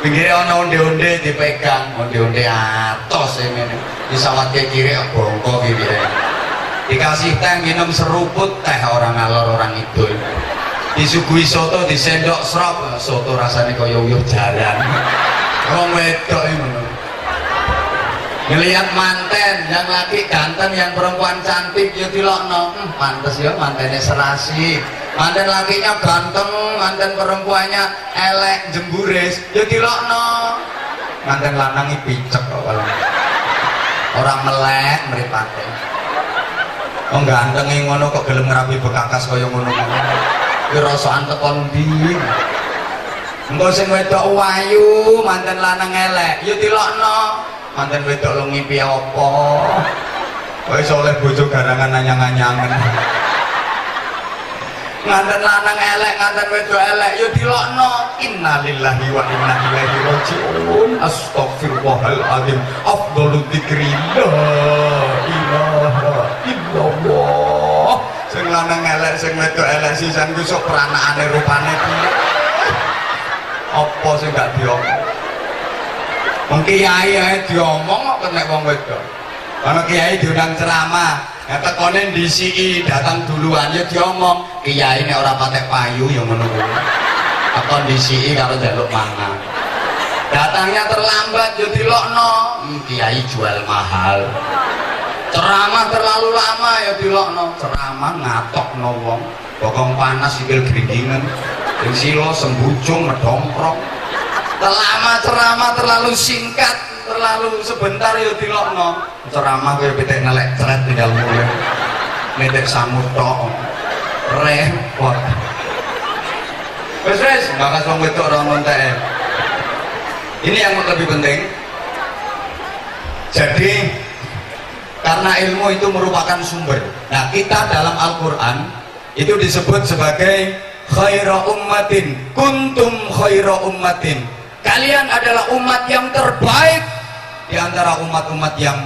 Pinggire ana onde-onde dipegang, onde-onde atos ngene. Disawatke kiri bongko kiri. Dikasih teh minum seruput teh orang ngalor orang idul. Disuguhi soto disendok serop, soto rasanya kaya uyuh jalan. Wong wedok ngono. Ngelihat manten yang laki ganteng, yang perempuan cantik ya dilokno. Pantes ya mantene serasi. Manten lakinya ganteng, manten perempuannya elek jemburis ya dilokno. Manten lanangi picek kok. Orang melek mripate. Wong gantenge ngono kok gelem ngerapi bekakas kaya ngono. Ki rasaan tekon ndi? Engko sing wedok wayu, manten lanang elek, ya dilokno. Manten wedok lu ngimpi apa? Kowe iso oleh bojo garangan anyang-anyangen. Nganten lanang elek, nganten wedok elek, ya dilokno. Innalillahi wa inna ilaihi raji'un. Astaghfirullahaladzim. Afdhalu dzikri la ilaha illallah. Sing lanang elek, sing wedok elek sisan ku sok peranakane rupane piye. Apa sing gak diomong? Wong kiai ae diomong kok nek wong wedok. Ana kiai diundang ceramah, ya tekone ndisiki datang duluan ya diomong. Kiai nek ora patek payu ya ngono kuwi. Tekon ndisiki karo njaluk mangan. Datangnya terlambat ya dilokno. Kiai jual mahal. Ceramah terlalu lama ya dilokno. Ceramah ngatokno wong. Bokong panas sikil grindingan. Yang silo sembujung medongkrong. Lama ceramah terlalu singkat, terlalu sebentar ya dilokno. Ceramah kaya pitik nelek ceret tinggal mulai. Metek samut tok. Repot. Wes bakas wong wedok ora nontek. Ini yang lebih penting. Jadi karena ilmu itu merupakan sumber. Nah, kita dalam Al-Qur'an itu disebut sebagai khaira ummatin, kuntum khaira ummatin. Kalian adalah umat yang terbaik di antara umat-umat yang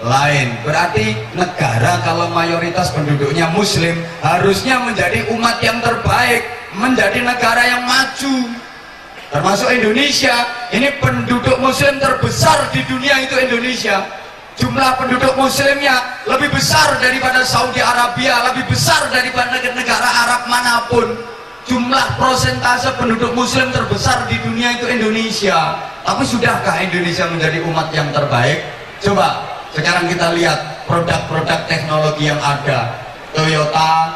lain. Berarti negara kalau mayoritas penduduknya muslim harusnya menjadi umat yang terbaik, menjadi negara yang maju. Termasuk Indonesia, ini penduduk muslim terbesar di dunia itu Indonesia. Jumlah penduduk muslimnya lebih besar daripada Saudi Arabia, lebih besar daripada negara Arab manapun. Jumlah prosentase penduduk muslim terbesar di dunia itu Indonesia. Tapi sudahkah Indonesia menjadi umat yang terbaik? Coba sekarang kita lihat produk-produk teknologi yang ada. Toyota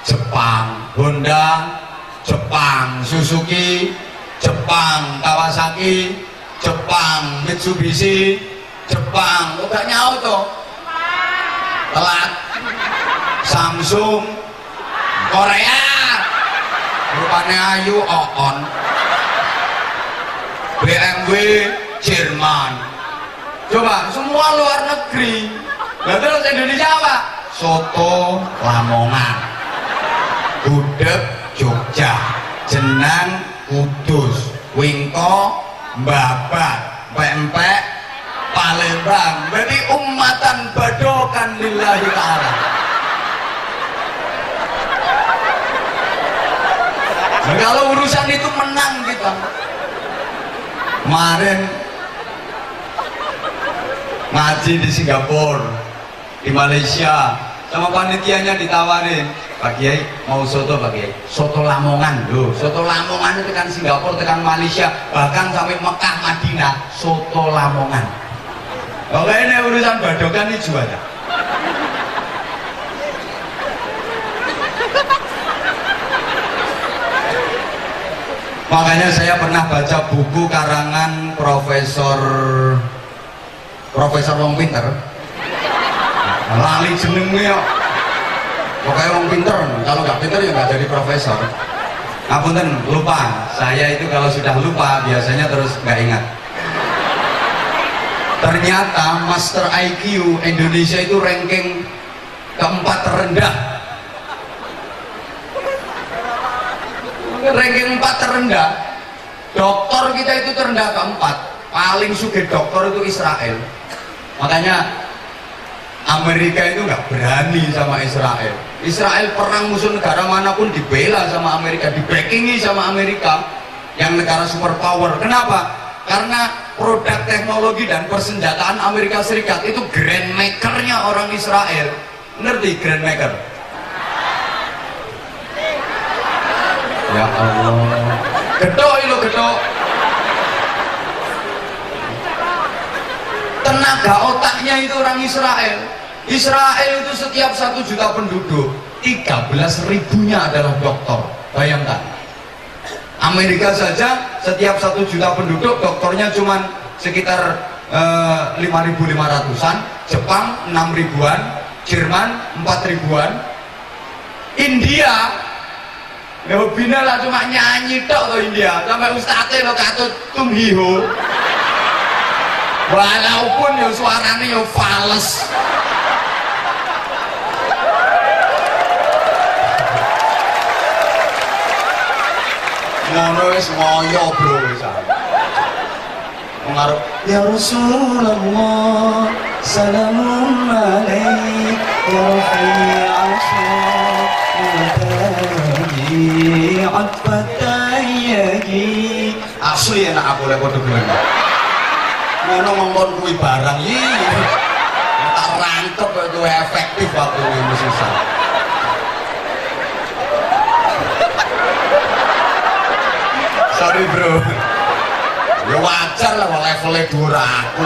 Jepang, Honda Jepang, Suzuki Jepang, Kawasaki Jepang, Mitsubishi Jepang. Kok gak nyaut toh? Telat. Samsung Korea rupanya ayu on. BMW Jerman. Coba semua luar negeri. Lah terus Indonesia apa? Soto Lamongan, gudeg Jogja, jenang Kudus, wingko Babat, pempek Palembang. Berarti umatan badokan lillahi ta'ala. Nah, kalau urusan itu menang kita. Kemarin ngaji di Singapura, di Malaysia, sama panitianya ditawarin, Pak Kiai mau soto Pak Kiai, soto Lamongan loh. Soto Lamongan itu tekan Singapura, tekan Malaysia, bahkan sampai Mekah, Madinah, soto Lamongan. Pokoknya ini urusan badokan ini juara. Makanya saya pernah baca buku karangan Profesor Wong Pinter. Lali jenengnya. Pokoknya Wong Pinter, kalau nggak pinter ya nggak jadi profesor. Ngapunten, lupa. Saya itu kalau sudah lupa biasanya terus nggak ingat. Ternyata Master IQ Indonesia itu ranking keempat terendah. Ranking 4 terendah. Dokter kita itu terendah keempat. Paling sugih dokter itu Israel. Makanya Amerika itu nggak berani sama Israel. Israel perang musuh negara manapun dibela sama Amerika, dibackingi sama Amerika, yang negara superpower. Kenapa? Karena produk teknologi dan persenjataan Amerika Serikat itu grandmakernya orang Israel. Ngerti grandmaker? Ya Allah, gedok itu gedok. Tenaga otaknya itu orang Israel. Israel itu setiap 1 juta penduduk 13.000-nya adalah dokter. Bayangkan, Amerika saja setiap 1 juta penduduk dokternya cuma sekitar 5.500-an, Jepang 6 ribuan, Jerman 4.000-an, India ya hobinya lah cuma nyanyi tok loh India, sampai ustadznya lo katut Tum Hiho, walaupun ya suaranya ya fales. Ngono wis ngoyo bro wis. Mengarep ya Rasulullah salamun alaik ya rafi'i asyaq wadani atfatayagi. Asli enak aku lek padha gelem. Ngono ngomong kuwi barang iki. Tak rangkep itu efektif waktu ini susah. Sorry bro, ya wajar lah levelnya dhuwur aku.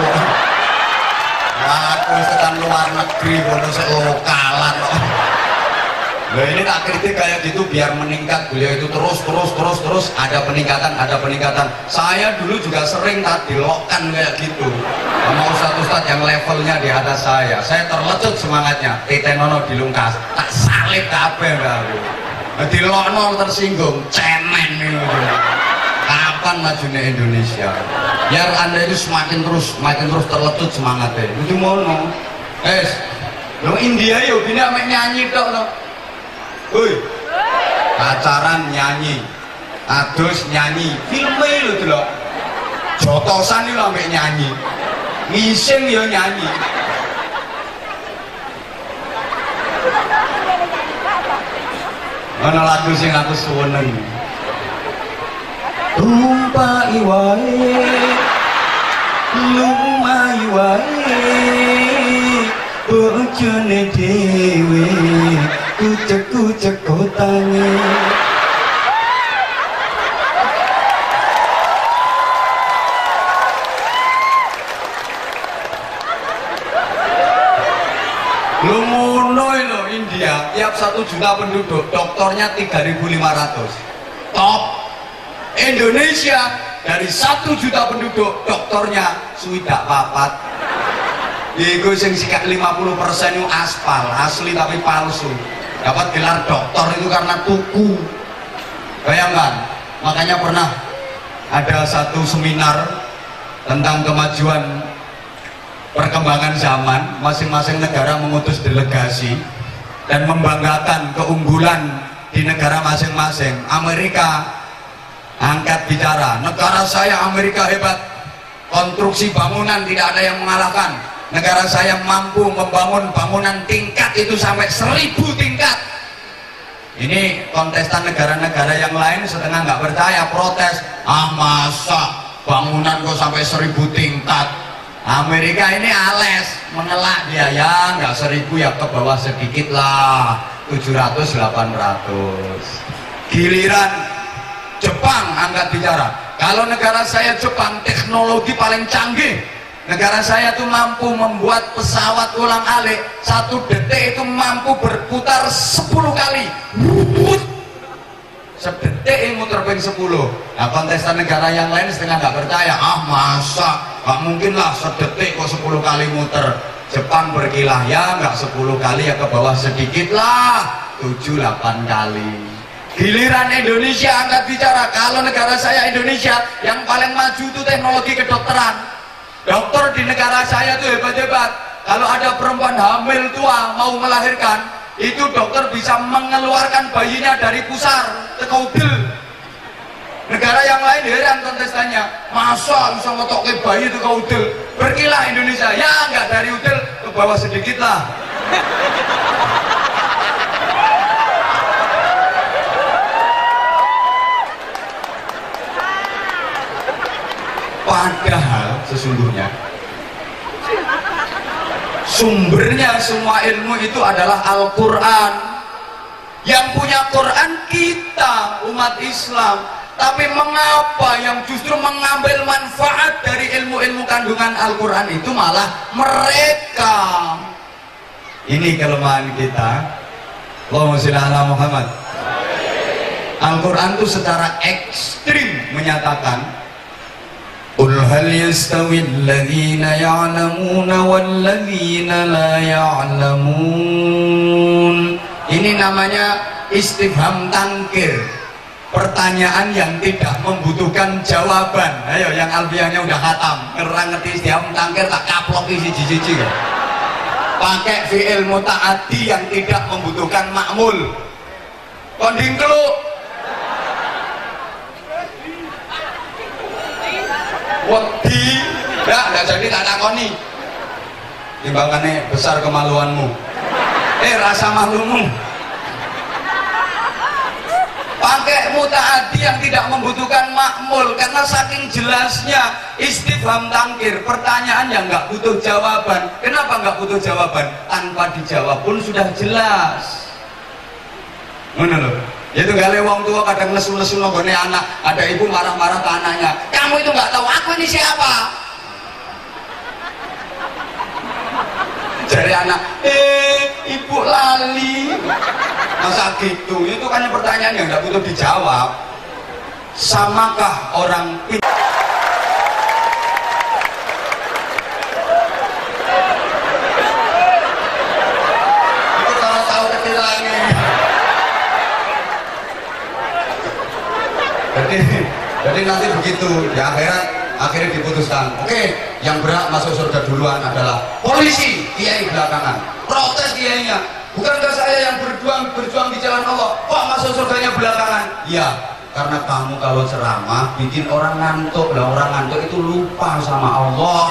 Aku setan luar negeri, kono sik lokalan kok. Nah ini tak kritik kayak gitu biar meningkat, beliau itu terus ada peningkatan. Saya dulu juga sering tak dilokkan kayak gitu. Mau ustad yang levelnya di atas saya terlecut semangatnya. Titenono dilungkas, tak salib kabeh aku. Dilokno tersinggung, cemen nih. Kapan majunya Indonesia? Biar anda itu semakin terus terlecut semangatnya. Itu mono. Lo India yo bini ame nyanyi tok no. Woi, pacaran nyanyi, adus nyanyi, filmnya lo dulu. Jotosan lo ame nyanyi, ngising yo nyanyi. Mana lagu sing aku seneng. Tumpai wae, lumai wae, bojone dhewe, kucek kotane. Lu ngono lho India, tiap 1 juta penduduk, dokternya 3.500. Top. Indonesia dari 1 juta penduduk dokternya suwidak papat. Iku sing sikat 50% itu aspal, asli tapi palsu. Dapat gelar dokter itu karena tuku. Bayangkan, makanya pernah ada satu seminar tentang kemajuan perkembangan zaman, masing-masing negara mengutus delegasi dan membanggakan keunggulan di negara masing-masing. Amerika angkat bicara, negara saya Amerika hebat, konstruksi bangunan tidak ada yang mengalahkan, negara saya mampu membangun bangunan tingkat itu sampai 1000 tingkat. Ini kontestan negara-negara yang lain setengah nggak percaya, protes, masa bangunan kok sampai 1000 tingkat. Amerika ini ales, mengelak dia, ya nggak 1000 ya ke bawah sedikit lah, 700-800. Giliran Jepang angkat bicara, kalau negara saya Jepang teknologi paling canggih, negara saya tuh mampu membuat pesawat ulang-alik 1 detik itu mampu berputar 10 kali. Sedetik ini muter ping 10. Nah kontestan negara yang lain setengah nggak percaya, masa nggak mungkin lah sedetik kok 10 kali muter. Jepang berkilah, ya nggak 10 kali ya ke bawah sedikit lah, 7-8 kali. Giliran Indonesia angkat bicara, kalau negara saya Indonesia yang paling maju itu teknologi kedokteran. Dokter di negara saya itu hebat-hebat. Kalau ada perempuan hamil tua mau melahirkan, itu dokter bisa mengeluarkan bayinya dari pusar ke kaudil. Negara yang lain heran kontestannya, masa bisa ngotokin bayi itu kaudil? Berkilah Indonesia, ya nggak dari udil ke bawah sedikit lah. Padahal sesungguhnya sumbernya semua ilmu itu adalah Al-Quran. Yang punya Quran kita umat Islam, tapi mengapa yang justru mengambil manfaat dari ilmu-ilmu kandungan Al-Quran itu malah mereka? Ini kelemahan kita. Allahumma sholli ala Muhammad. Al-Quran itu secara ekstrim menyatakan Qul hal yastawi alladhina ya'lamuna walladhina la ya'lamun. Ini namanya istifham tangkir, pertanyaan yang tidak membutuhkan jawaban. Ayo yang alfiahnya udah khatam, ngerti istifham tangkir tak kaplok isi cici ya. Pakai fi'il muta'addi yang tidak membutuhkan ma'mul. Konding keluk wedi enggak jadi tak takoni. Timbangannya besar kemaluanmu, rasa malumu. Pakai muta'addi yang tidak membutuhkan makmul, karena saking jelasnya istifham tangkir, pertanyaan yang nggak butuh jawaban. Kenapa nggak butuh jawaban? Tanpa dijawab pun sudah jelas. Mana loh? Itu gale wong tua kadang lesu-lesu nonggone anak, ada ibu marah-marah ke anaknya, kamu itu nggak tahu aku ini siapa? Dari anak, ibu lali. Masa gitu? Itu kan pertanyaan yang nggak butuh dijawab. Samakah orang pintar? Itu kalau tahu ketilannya. Jadi nanti begitu di akhirat akhirnya diputuskan, oke, yang berhak masuk surga duluan adalah polisi, kiai belakangan. Protes kiainya, bukankah saya yang berjuang di jalan Allah, kok masuk surganya belakangan? Iya, karena kamu kalau ceramah bikin orang ngantuk. Lah orang ngantuk itu lupa sama Allah.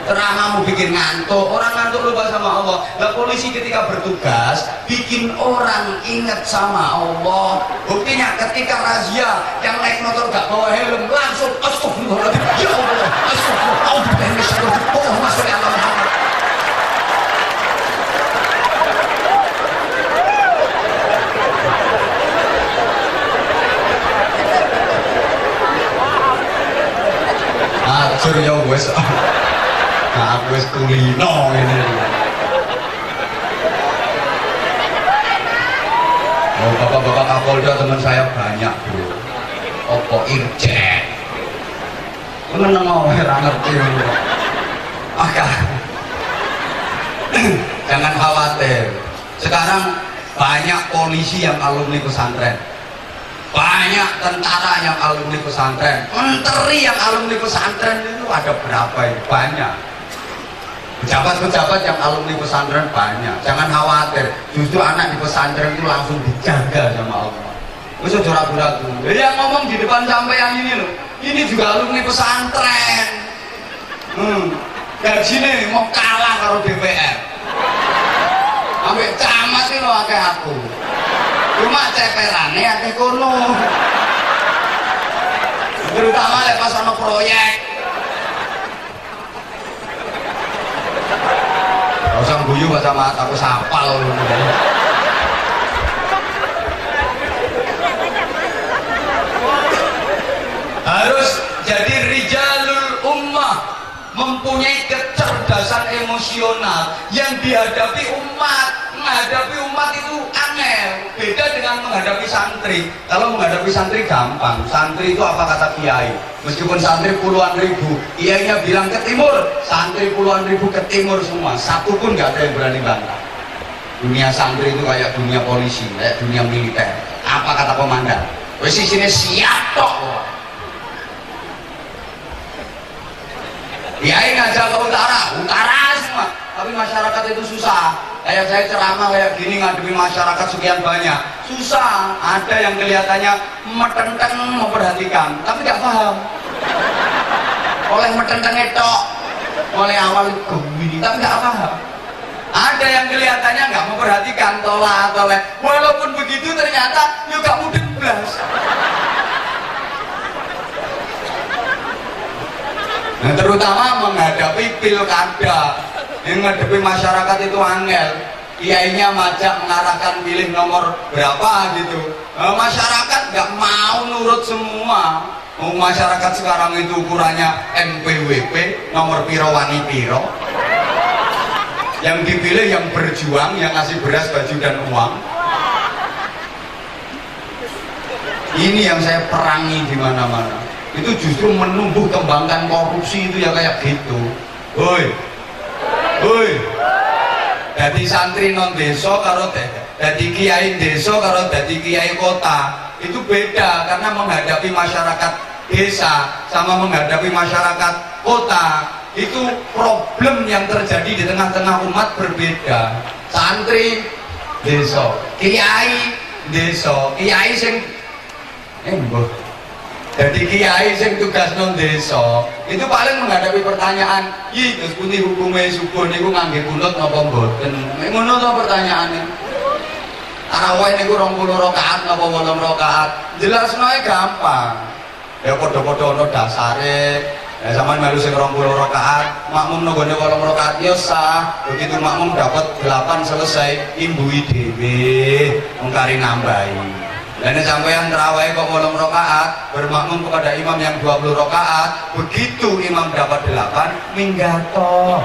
Ceramahmu bikin ngantuk, orang ngantuk lupa sama Allah. Lah polisi ketika bertugas bikin orang ingat sama Allah. Buktinya ketika razia yang naik motor gak bawa helm langsung astagfirullahaladzim, ya Allah, astagfirullah, Allahumma sholli ala Muhammad. Acur ya wes. Nah, aku wis kulino ini. Oh, bapak-bapak Kapolda teman saya banyak, bro. Opo Irjen. Meneng wae ora ngerti. Maka jangan khawatir. Sekarang banyak polisi yang alumni pesantren. Banyak tentara yang alumni pesantren. Menteri yang alumni pesantren itu ada berapa ya? Banyak. Pejabat-pejabat yang alumni pesantren banyak. Jangan khawatir, justru anak di pesantren itu langsung dijaga sama Allah. Wis aja ragu-ragu. Yang ngomong di depan sampean ini loh, ini juga alumni pesantren. Gajinya mau kalah karo DPR. Sampai camat ini loh akeh aku. Cuma ceperane akeh kono. Terutama lek pas ana proyek. Usah guyu baca mata aku sapal. Harus jadi rijalul ummah, mempunyai kecerdasan emosional yang dihadapi umat. Menghadapi umat itu angel, beda dengan menghadapi santri. Kalau menghadapi santri gampang. Santri itu apa kata kiai? Meskipun santri puluhan ribu, kiainya bilang ke timur, santri puluhan ribu ke timur semua, satu pun nggak ada yang berani bantah. Dunia santri itu kayak dunia polisi, kayak dunia militer. Apa kata komandan? Wes sini siap tok. Kiai ngajak ke utara semua, tapi masyarakat itu susah. Kayak saya ceramah kayak gini ngadepi masyarakat sekian banyak, susah. Ada yang kelihatannya metenteng memperhatikan, tapi nggak paham. Oleh metenteng itu, oleh awal gini, tapi nggak paham. Ada yang kelihatannya nggak memperhatikan, tolak. Walaupun begitu ternyata juga mudeng blas. Nah, terutama menghadapi pilkada. Yang menghadapi masyarakat itu angel. Kiainya majak mengarahkan pilih nomor berapa gitu. Masyarakat nggak mau nurut semua. Masyarakat sekarang itu ukurannya NPWP, nomor piro wani piro. Yang dipilih yang berjuang, yang ngasih beras, baju dan uang. Ini yang saya perangi di mana-mana. itu justru menumbuh kembangkan korupsi itu ya kayak gitu. Woi, jadi santri non desa karo jadi kiai desa karo jadi kiai kota itu beda, karena menghadapi masyarakat desa sama menghadapi masyarakat kota itu problem yang terjadi di tengah-tengah umat berbeda. Santri desa, kiai desa, kiai sing jadi kiai sing tugas non desa itu paling menghadapi pertanyaan, "Yi, terus putih hukumnya subuh niku ngangge kunut napa mboten?" Ngono to pertanyaane. Tarawih niku 20 rakaat napa 8 rakaat? Jelasno ae gampang. Ya padha-padha ana dasare. Ya sampean melu sing 20 rakaat, makmum nggone 8 rakaat ya sah. Begitu makmum dapat 8 selesai, imbui dhewe, mengkari nambahi. Dan sampean tarawih kok 8 rakaat, bermakmum kepada imam yang 20 rakaat, begitu imam dapat 8, minggato.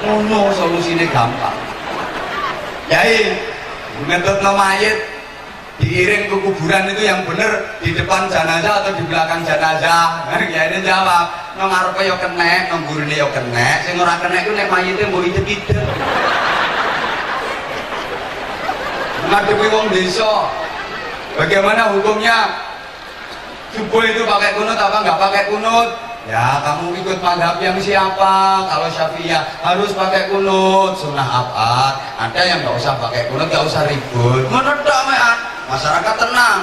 Ngono solusine gampang. Yai, metode mayit diiring ke kuburan itu yang bener di depan jenazah atau di belakang jenazah? Ya ini jawab, nang ngarepe yo kenek, nang gurine yo kenek, sing ora kenek ku nek mayite mbok idek-idek. Ngadepi wong desa, bagaimana hukumnya? Subuh itu pakai kunut apa nggak pakai kunut? Ya kamu ikut mazhab yang siapa? Kalau Syafi'iyah harus pakai kunut, sunnah apa? Ada yang nggak usah pakai kunut, nggak usah ribut. Menurut damaian, masyarakat tenang.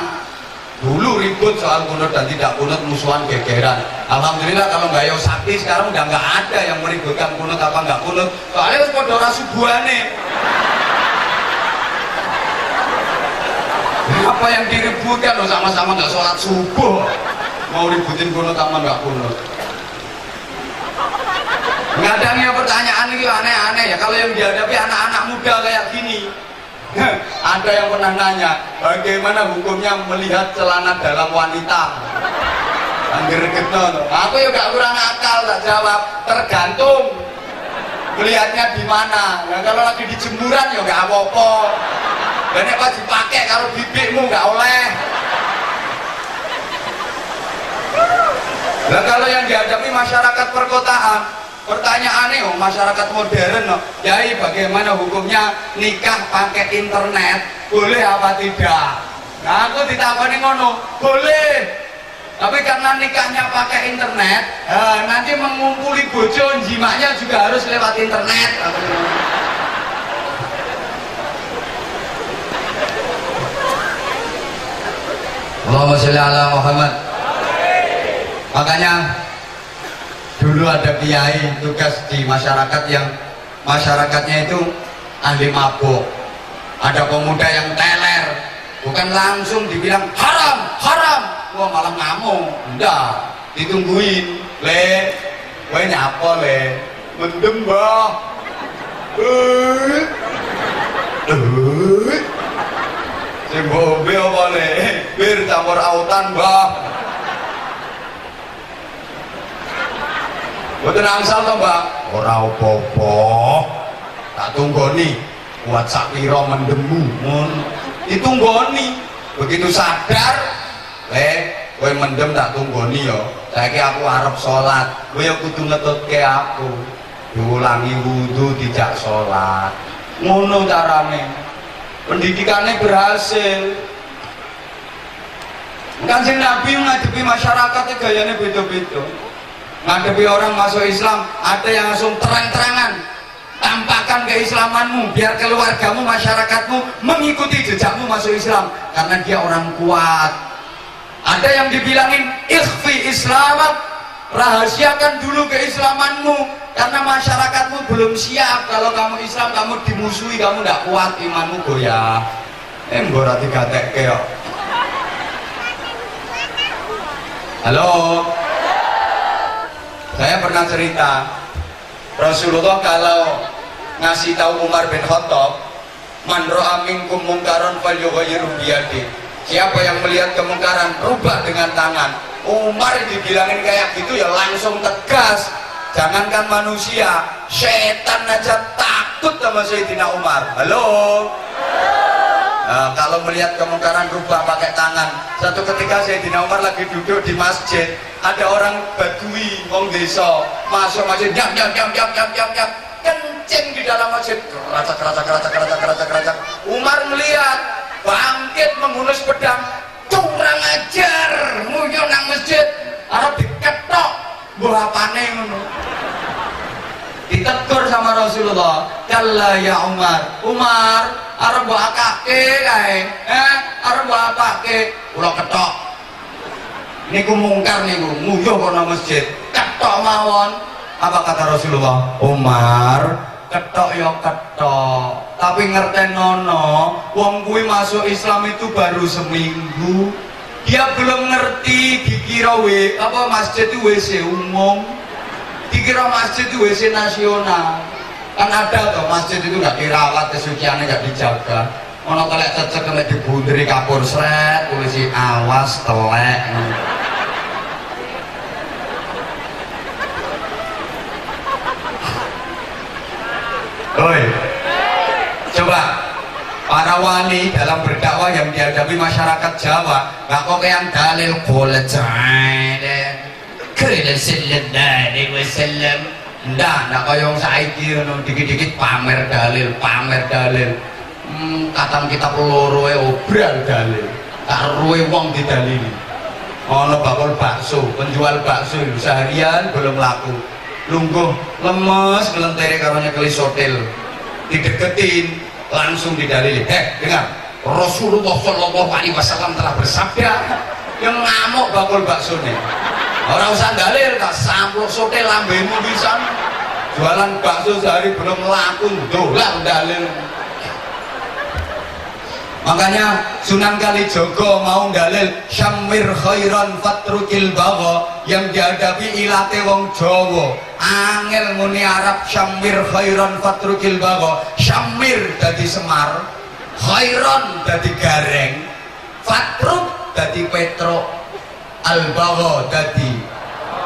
Dulu ribut soal kunut dan tidak kunut, musuhan gegeran. Alhamdulillah kalau nggak yo sakti sekarang udah nggak ada yang meributkan kunut apa nggak kunut. Soalnya wis padha ora subuhane. Apa yang diributkan loh, sama-sama nggak sholat subuh mau ributin kunut sama nggak kunut. Ngadangnya pertanyaan ini aneh-aneh ya kalau yang dihadapi anak-anak muda kayak gini. Ada yang pernah nanya bagaimana hukumnya melihat celana dalam wanita. Angger ketno, aku ya gak kurang akal, tak jawab tergantung melihatnya di mana. Nah, kalau lagi di jemuran ya gak apa-apa. Dan pas dipakai karo bibikmu nggak oleh. Nah kalau yang dihadapi masyarakat perkotaan, pertanyaannya oh masyarakat modern, Yai bagaimana hukumnya nikah pakai internet, boleh apa tidak? Nah aku ditakoni ngono, boleh. Tapi karena nikahnya pakai internet, nanti mengumpuli bojo jimaknya juga harus lewat internet. Allahumma sholli ala Muhammad. Makanya dulu ada kiai tugas di masyarakat yang masyarakatnya itu ahli mabuk. Ada pemuda yang teler, bukan langsung dibilang haram, haram. Wah malah ngamuk. Enggak, ditungguin. Le, gue nyapa le, mendem bah. Simbobe apa le? Bir campur autan bah. Boten angsal to mbak? Ora apa-apa. Tak tunggoni. Kuat sak pira mendemu mun. Ditunggoni. Begitu sadar, kowe mendem tak tunggoni ya. Saiki aku arep salat. Kowe ya kudu ngetutke aku. Diulangi wudu dijak salat. Ngono carane. Pendidikannya berhasil. Kanjeng Nabi ngadepi masyarakatnya gayanya beda-beda. Ngadepi orang masuk Islam, ada yang langsung terang-terangan tampakkan keislamanmu biar keluargamu, masyarakatmu mengikuti jejakmu masuk Islam karena dia orang kuat. Ada yang dibilangin ikhfi islamak, rahasiakan dulu keislamanmu karena masyarakatmu belum siap. Kalau kamu Islam kamu dimusuhi, kamu tidak kuat, imanmu goyah. Mbora tiga teke kok. Halo, saya pernah cerita Rasulullah kalau ngasih tahu Umar bin Khattab, man ra'a minkum mungkaran falyughayyirhu biyadihi. Siapa yang melihat kemungkaran rubah dengan tangan. Umar dibilangin kayak gitu ya langsung tegas. Jangankan manusia, setan aja takut sama Sayyidina Umar. Halo. Kalau melihat kemungkaran rubah pakai tangan. Satu ketika Sayyidina Umar lagi duduk di masjid, ada orang Badui wong desa masuk masjid, nyam kencing di dalam masjid, keracak. Umar melihat, bangkit menghunus pedang, curang ajar, nguyu nang masjid, arep diketok, buah apane ngono. Ditegur sama Rasulullah, kalla ya Umar arep mbok akake kae, arep mbok akake, kula ketok. Niku mungkar niku, nguyuh kono masjid, ketok mawon. Apa kata Rasulullah? Umar, ketok ya ketok, tapi ngertenono, wong kuwi masuk Islam itu baru seminggu. Dia belum ngerti dikira masjid itu WC umum. Dikira masjid itu WC nasional. Kan ada toh masjid itu nggak dirawat, kesuciannya nggak dijaga. Ono telek cecek nek dibunderi kapur sret, polisi awas telek. Oi, coba para wali dalam berdakwah yang dihadapi masyarakat Jawa, nggak kok yang dalil boleh Kira sallallahu alaihi wasallam. Ndak kaya wong saiki ngono dikit-dikit pamer dalil. Katam kitab loro obral dalil. Karuwe wong didalili. Ana bakul bakso, penjual bakso seharian belum laku. Lungguh lemes ngelentere karo nyekelis hotel. Dideketin langsung didalili. Dengar. Rasulullah sallallahu alaihi wasallam telah bersabda, yang ngamuk bakul baksone. Orang usah dalil, tak sampluk sote lambemu pisan. Jualan bakso sehari belum laku, dolar dalil. Makanya Sunan Kalijogo mau dalil syamir khairan fatrukil bagha, yang dihadapi ilate wong Jawa. Angel muni Arab syamir khairan fatrukil bagha. Syamir dadi semar, khairan dadi gareng, fatruk dadi petro, al-bagha dadi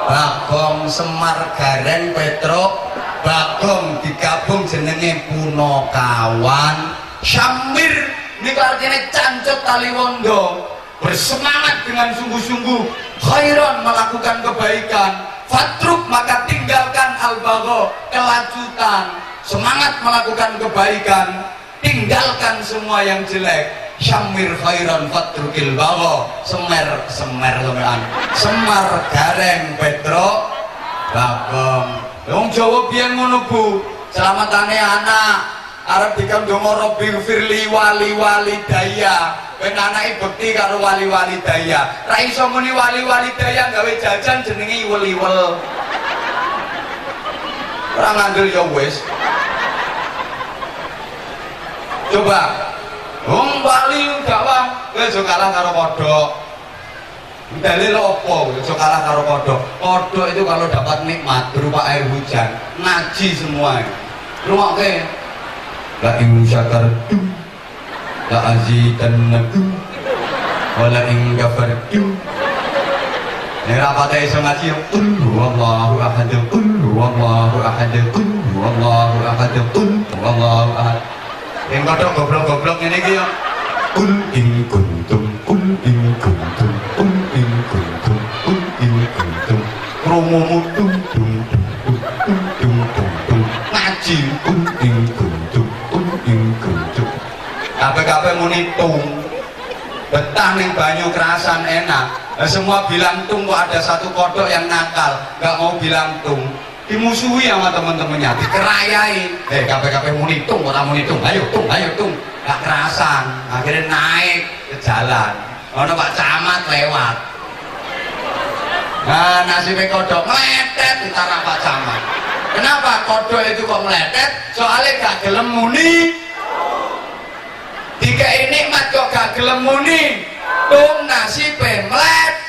bagong, semar gareng petro bagong digabung jenenge punokawan. Syamir ini artinya cancut tali wondo, bersemangat dengan sungguh-sungguh, khairan melakukan kebaikan, fatruk maka tinggalkan, al-bagha kelajutan, semangat melakukan kebaikan, tinggalkan semua yang jelek. Syamir khairan fatrukil bagha, semar gareng petro bagong. Wong Jawa biyen ngono Bu, selamatane anak arep dikandhonga Rabbi firli wali daya. Ben anake bekti karo wali daya. Ra iso muni wali daya gawe jajan jenenge iwel-iwel. Ora ngandel ya wis. Coba wong wali dakwah aja kalah karo kodhok. Dalil apa? Aja kalah karo kodhok. Kodhok itu kalau dapat nikmat berupa air hujan, ngaji semua. Rungokke. La in syakartum la azidannakum wa la in kafartum. Nek rapate iso ngaji qul huwallahu ahad, qul huwallahu ahad, qul huwallahu ahad, qul huwallahu ahad. Yang kodok goblok-goblok ini ki ya kul in kuntum kromomu tung ngaji kul in kuntum kabeh muni tung betah ning banyu kerasan enak. Semua bilang tung, kok ada satu kodok yang nakal nggak mau bilang tung, dimusuhi sama temen-temennya, dikerayai. Kabeh muni tung, kok muni tung, ayo tung, gak kerasan. Akhirnya naik ke jalan, ono Pak Camat lewat. Nah nasibnya kodok meletet di tanah Pak Camat. Kenapa kodok itu kok meletet? Soalnya gak gelem muni. Dikei nikmat kok gak gelem muni, tung nasibnya meletet.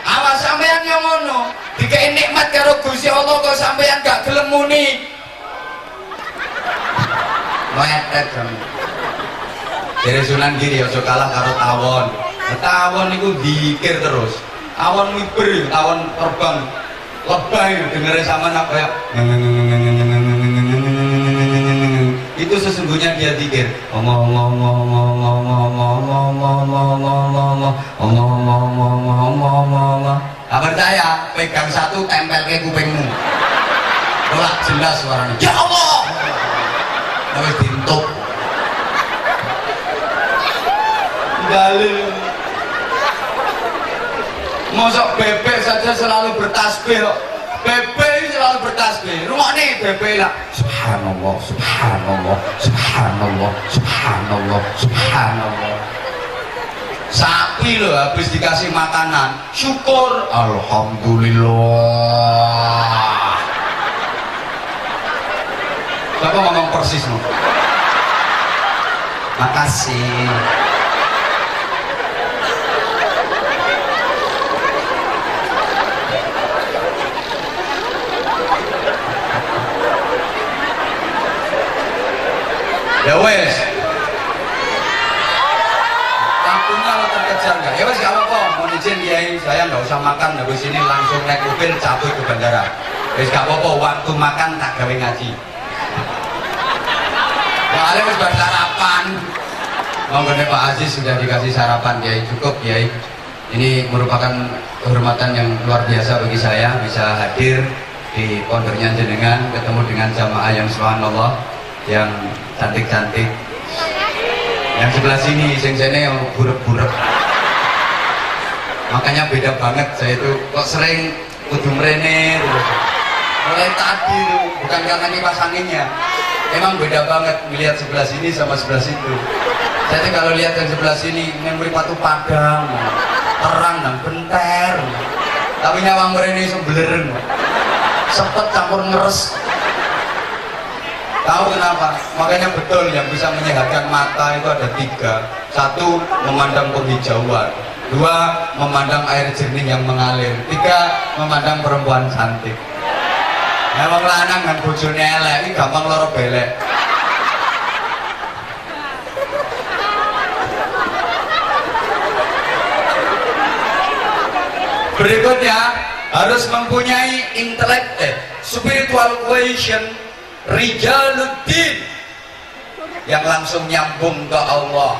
Awas sampean yang ngono, dikei nikmat karo Gusti Allah kok sampean gak gelem muni, meletet kan. Dari Sunan Giri aja kalah karo tawon. Tawon niku dikir terus. Tawon miber, tawon terbang lebay dengerin sama anak kayak itu sesungguhnya dia dikir. kayak kupingmu. Ora jelas suaranya. Ya Allah. Wis dintuk. Dalil. Mosok bebek saja selalu bertasbih kok. Bebek selalu bertasbih. Rungokne bebek lah. Subhanallah, subhanallah, subhanallah, subhanallah, subhanallah. Sapi loh habis dikasih makanan, syukur, alhamdulillah. Bapak ngomong persis loh. Makasih. Ya wes, lampunya lo terkejar nggak? Ya wes gak apa-apa, mau izin Kiai, saya nggak usah makan habis ini langsung naik mobil cabut ke bandara. Wes gak apa-apa, waktu makan tak gawe ngaji. Soalnya wes buat sarapan. Monggo Pak Aziz sudah dikasih sarapan Kiai, cukup Kiai. Ini merupakan kehormatan yang luar biasa bagi saya bisa hadir di pondoknya jenengan, ketemu dengan jamaah yang subhanallah, yang cantik-cantik. Yang sebelah sini sing sene burek-burek. Makanya beda banget saya itu kok sering kudu mrene terus. Mulai tadi tuh, bukan karena kipas anginnya. Emang beda banget melihat sebelah sini sama sebelah situ. Saya tuh kalau lihat yang sebelah sini yang Mripatu Padang, terang dan benter. Tapi nyawang mrene iso bleren. Sepet campur ngeres. Tahu kenapa? Makanya betul yang bisa menyehatkan mata itu ada 3. 1, memandang penghijauan. 2, memandang air jernih yang mengalir. 3, memandang perempuan cantik. Nah, wong lanang kan bojone elek iki gampang lara belek. Berikutnya harus mempunyai spiritual quotient Rijaluddin yang langsung nyambung ke Allah,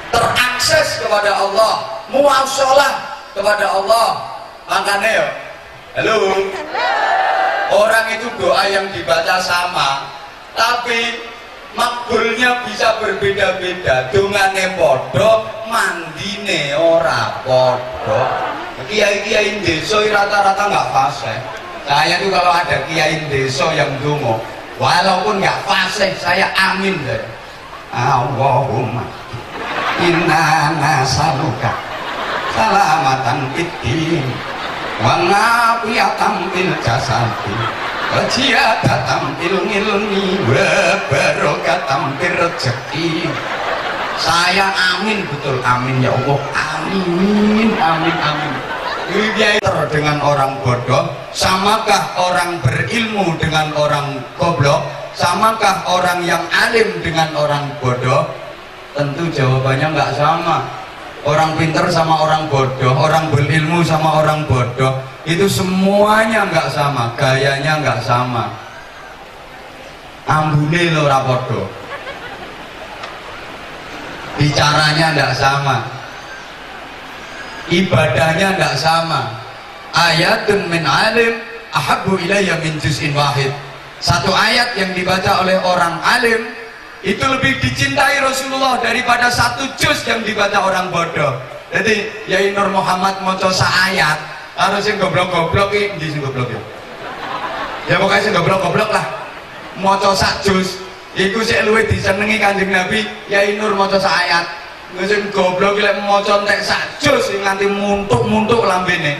terakses kepada Allah, muwasalah kepada Allah. Makanya ya, halo, orang itu doa yang dibaca sama tapi makbulnya bisa berbeda-beda. Dongane podo, mandine ora podo. Kiai-kiai desa rata-rata nggak fasih. Saya tuh kalau ada kiai desa yang dongo, walaupun nggak fasih, saya amin deh. Allahumma inna nasaluka salamatan fiddin wa ngafiyatan fil jasadi wa ziyadatan fil ilmi wa barakatan fil rezeki. Saya amin, betul amin ya Allah, amin amin amin. Dengan orang bodoh, samakah orang berilmu dengan orang goblok? Samakah orang yang alim dengan orang bodoh? Tentu jawabannya nggak sama. Orang pinter sama orang bodoh, orang berilmu sama orang bodoh, itu semuanya nggak sama, gayanya nggak sama. Ambune lo rapodo, bicaranya nggak sama, ibadahnya nggak sama. Ayatun min alim ahabbu ilayya min juz'in wahid. Satu ayat yang dibaca oleh orang alim itu lebih dicintai Rasulullah daripada satu juz yang dibaca orang bodoh. Jadi Yai Nur Muhammad maca ayat harus sing goblok-goblok iki ndi sing goblok ya? Ya pokoknya sing goblok-goblok lah. Maca sak juz iku sik luwih disenengi Kanjeng Nabi. Yai Nur maca ayat. Sing goblok lek maca entek sak juz nganti muntuk-muntuk lambene.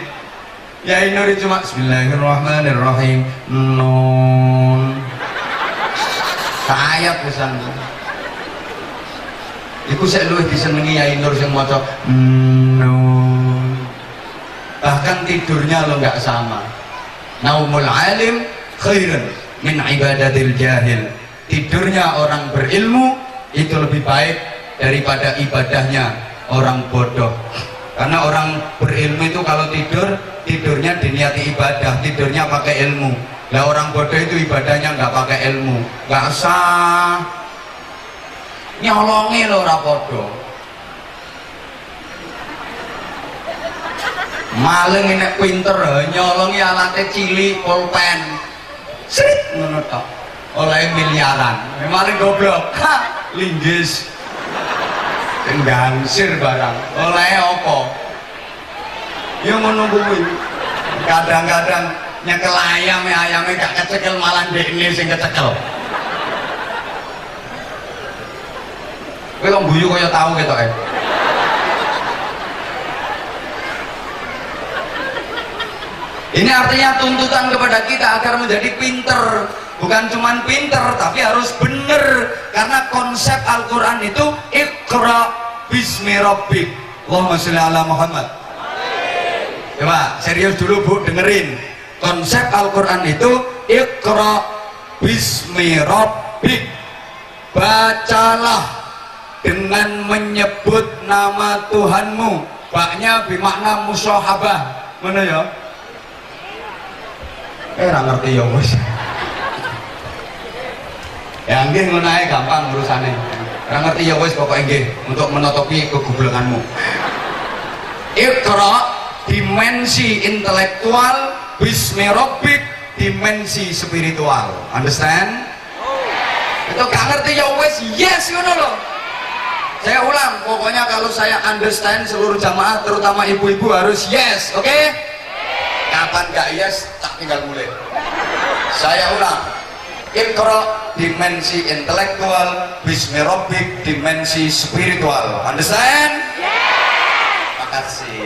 Yai Nur cuma bismillahirrahmanirrahim. Nun. Ayat pisan. Iku sik luwih disenengi Yai Nur sing maca nun. Bahkan tidurnya lo nggak sama. Naumul alim khairun min ibadatil jahil. Tidurnya orang berilmu itu lebih baik daripada ibadahnya orang bodoh. Karena orang berilmu itu kalau tidurnya diniati ibadah, tidurnya pakai ilmu. Lah orang bodoh itu ibadahnya nggak pakai ilmu, nggak sah. Nyolongi lo ora podo. Maling ini pinter, nyolongi alatnya cilik, pulpen, srit ngono tok. Oleh miliaran. Maling goblok, ha, linggis, gangsir barang. Oleh apa? Ya ngono kuwi. Kadang-kadang nyekel ayamnya gak kecekel, malah dekne sing kecekel. Kowe kok guyu kaya tau ketoke. Ini artinya tuntutan kepada kita agar menjadi pinter. Bukan cuman pinter, tapi harus bener. Karena konsep Al-Quran itu Iqra bismi rabbik. Allahumma sholli ala Muhammad. Coba serius dulu Bu, dengerin. Konsep Al-Quran itu Iqra bismi rabbik. Bacalah dengan menyebut nama Tuhanmu. Baknya bermakna musyahabah. Mana ya? Ra ngerti ya wis. Ya nggih ngono ae gampang urusane. Ra ngerti ya wis pokoke nggih untuk menutupi kegoblokanmu. Iqra dimensi intelektual, bismi rabbik dimensi spiritual. Understand? Itu gak ngerti ya wis, yes ngono loh. Saya ulang, pokoknya kalau saya understand seluruh jamaah terutama ibu-ibu harus yes, oke? Kapan gak yes, tak tinggal mulai. Saya ulang. Iqra dimensi intelektual, bismi rabbik dimensi spiritual. Understand? Yes. Makasih.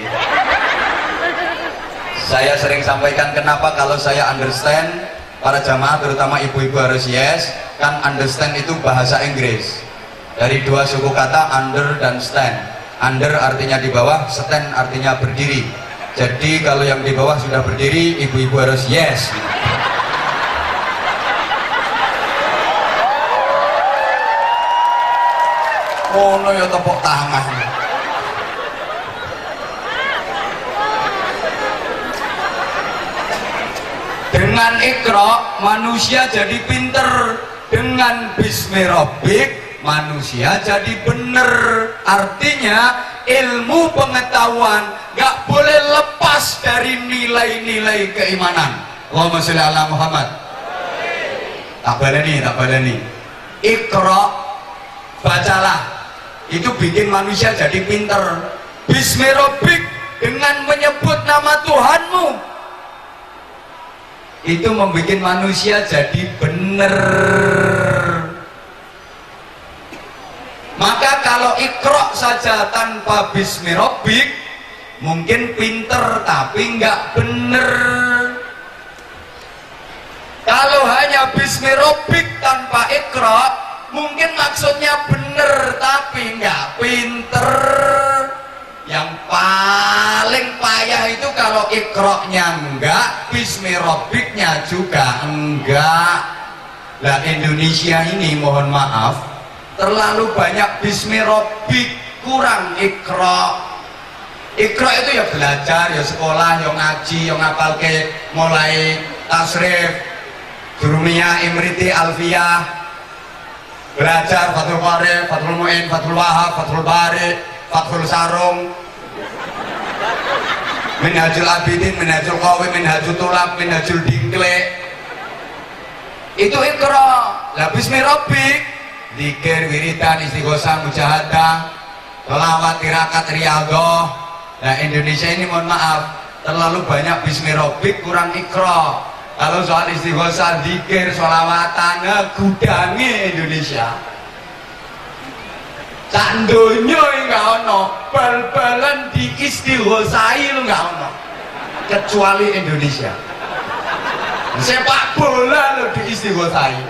Saya sering sampaikan kenapa kalau saya understand, para jamaah terutama ibu-ibu harus yes. Kan understand itu bahasa Inggris. Dari dua suku kata under dan stand. Under artinya di bawah, stand artinya berdiri. Jadi kalau yang di bawah sudah berdiri, ibu-ibu harus yes. Oh no ya tepuk tangan. Dengan Iqra manusia jadi pinter. Dengan bismi rabbik manusia jadi bener. Artinya ilmu pengetahuan gak boleh lepas dari nilai-nilai keimanan. Allahumma sholli ala Muhammad. Tak baleni. Iqra, bacalah. Itu bikin manusia jadi pinter. Bismi rabbik, dengan menyebut nama Tuhanmu, itu membuat manusia jadi bener. Maka kalau Iqra saja tanpa bismi rabbik mungkin pinter tapi nggak bener. Kalau hanya bismi rabbik tanpa Iqra mungkin maksudnya bener tapi nggak pinter. Yang paling payah itu kalau Iqra-nya enggak, bismi rabbiknya juga enggak. Lah Indonesia ini mohon maaf terlalu banyak bismi rabbik, kurang Iqra. Iqra itu ya belajar, ya sekolah, ya ngaji, ya ngapalke mulai tasrif, Jurumiyah, Imriti, Alfiyah, belajar Fathul Qarib, Fathul Mu'in, Fathul Wahab, Fathul Bari, Fathul Sarung, Minhajul Abidin, Minhajul Qawi, Minhajul Tulab, Minhajul Dingkle. Itu Iqra. Lah bismi rabbik, zikir, wiridan, istighosah, mujahadah, sholawat, tirakat, riyadhah. Nah Indonesia ini mohon maaf terlalu banyak bismi rabbik, kurang Iqra. Kalau soal istighosah, zikir, sholawatan, gudange Indonesia. Sak donya enggak ono, bal-balan di istighosahi lu enggak ono. Kecuali Indonesia. Sepak bola lo di istighosahi.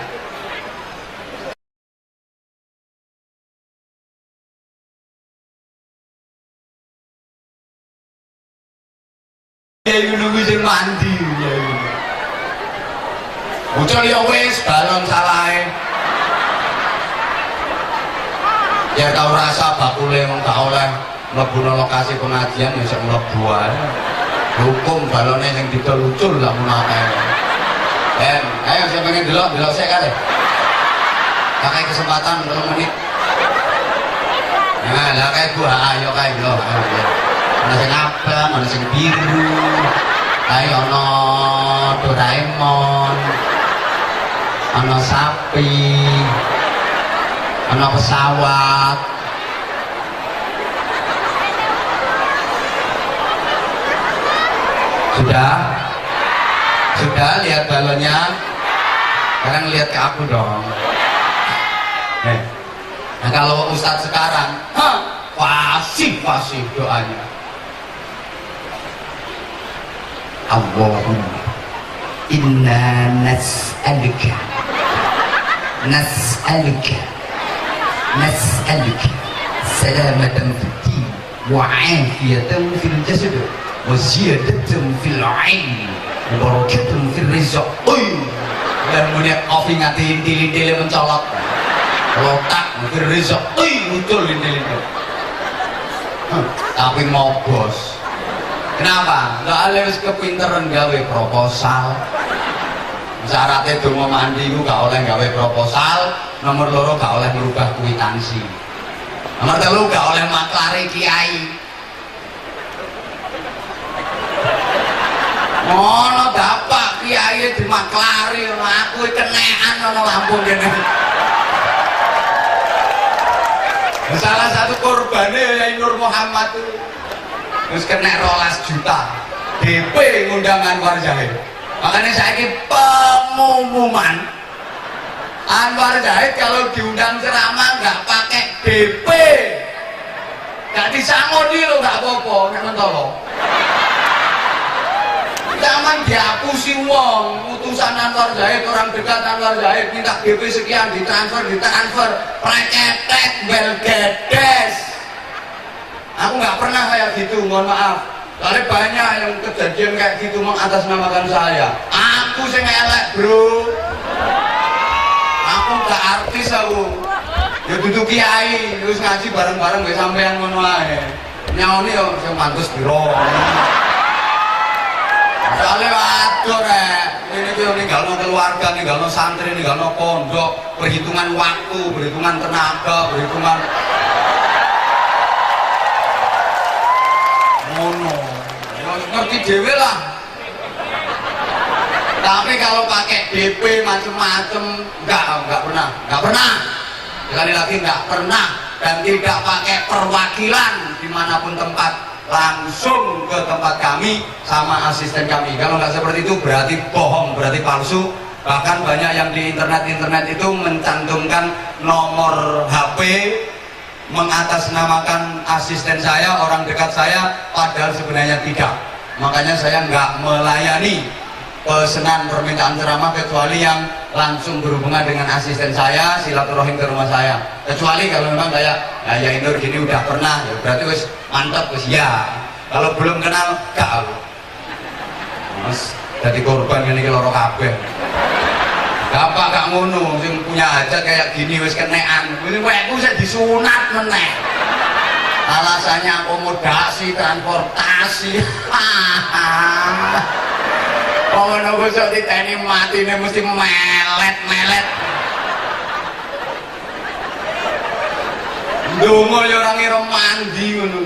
Ya nunggu sing mandi ya. Bocah ya wis balon salahe. Ya tau rasa bakule wong gak oleh mlebu lokasi pengajian ya sik mlebu ae. Hukum balone sing didol-ucul lak menake. Ayo sing pengen delok sik kare. Pakai kesempatan 3 menit. Nah, lah kae Bu, ayo kae lho. Ana sing abang, ana sing biru. Ayo ana Doraemon. Ana sapi. Ana pesawat. Sudah lihat balonnya. Sekarang lihat ke aku dong. Nah kalau Ustadz sekarang, fasih doanya. Allahumma inna nas'aluka salamatan fid din wa 'afiyatan fil jasad wa ziyadatan fil 'ilmi wa barakatan fil rizq. Dan punya kopi ngati intil-intil mencolok lotak fil rizq. Muncul intil-intil. Tapi mogos. Kenapa? Nggak ada kepinteran gawe proposal. Syaratnya donga mandi ku gak oleh gawe proposal. Nomor loro gak oleh merubah kwitansi. Nomor telu gak oleh maklare kiai. Ngono dapat kiai dimaklari, aku kenekan ana Lampung kene. Salah satu korbannya Yai Nur Muhammad itu terus kena 12 juta DP ngundang Anwar Zahid. Makanya saya ini pengumuman Anwar Zahid kalau diundang ceramah nggak pakai DP, nggak disangoni lo nggak apa-apa, nggak tolong. Jangan dihapusi uang utusan Anwar Zahid, orang dekat Anwar Zahid minta DP sekian, ditransfer preketek belgedes. Aku nggak pernah kayak gitu, mohon maaf. Soalnya banyak yang kejadian kayak gitu mengatasnamakan saya. Aku sing elek bro, aku gak artis aku. Ya duduk kiai, terus ngaji bareng-bareng gak sampean ngono ae. Nyaoni yo sing mantus biro. Soalnya waduh rek, ini tuh ninggalno keluarga, ninggalno santri, ninggalno pondok, perhitungan waktu, perhitungan tenaga, perhitungan ngono. Ya ngerti dhewe lah. Tapi kalau pakai DP macem-macem enggak pernah. Sekali lagi enggak pernah, dan tidak pakai perwakilan dimanapun tempat, langsung ke tempat kami sama asisten kami. Kalau nggak seperti itu berarti bohong, berarti palsu. Bahkan banyak yang di internet itu mencantumkan nomor HP mengatasnamakan asisten saya, orang dekat saya, padahal sebenarnya tidak. Makanya saya nggak melayani pesanan permintaan ceramah kecuali yang langsung berhubungan dengan asisten saya, silaturahim ke rumah saya. Kecuali kalau memang kayak ya Nur gini udah pernah, ya berarti wis mantap wis ya. Kalau belum kenal gak mas jadi korban ini loro kabeh. Bapak gak ngono, sing punya hajat kayak gini wis kenekan. Ini wekku sik disunat meneh. Alasannya akomodasi, transportasi. Oh ngono kok sok diteni matine mesti melet-melet. Donga ya ora ngira mandi ngono.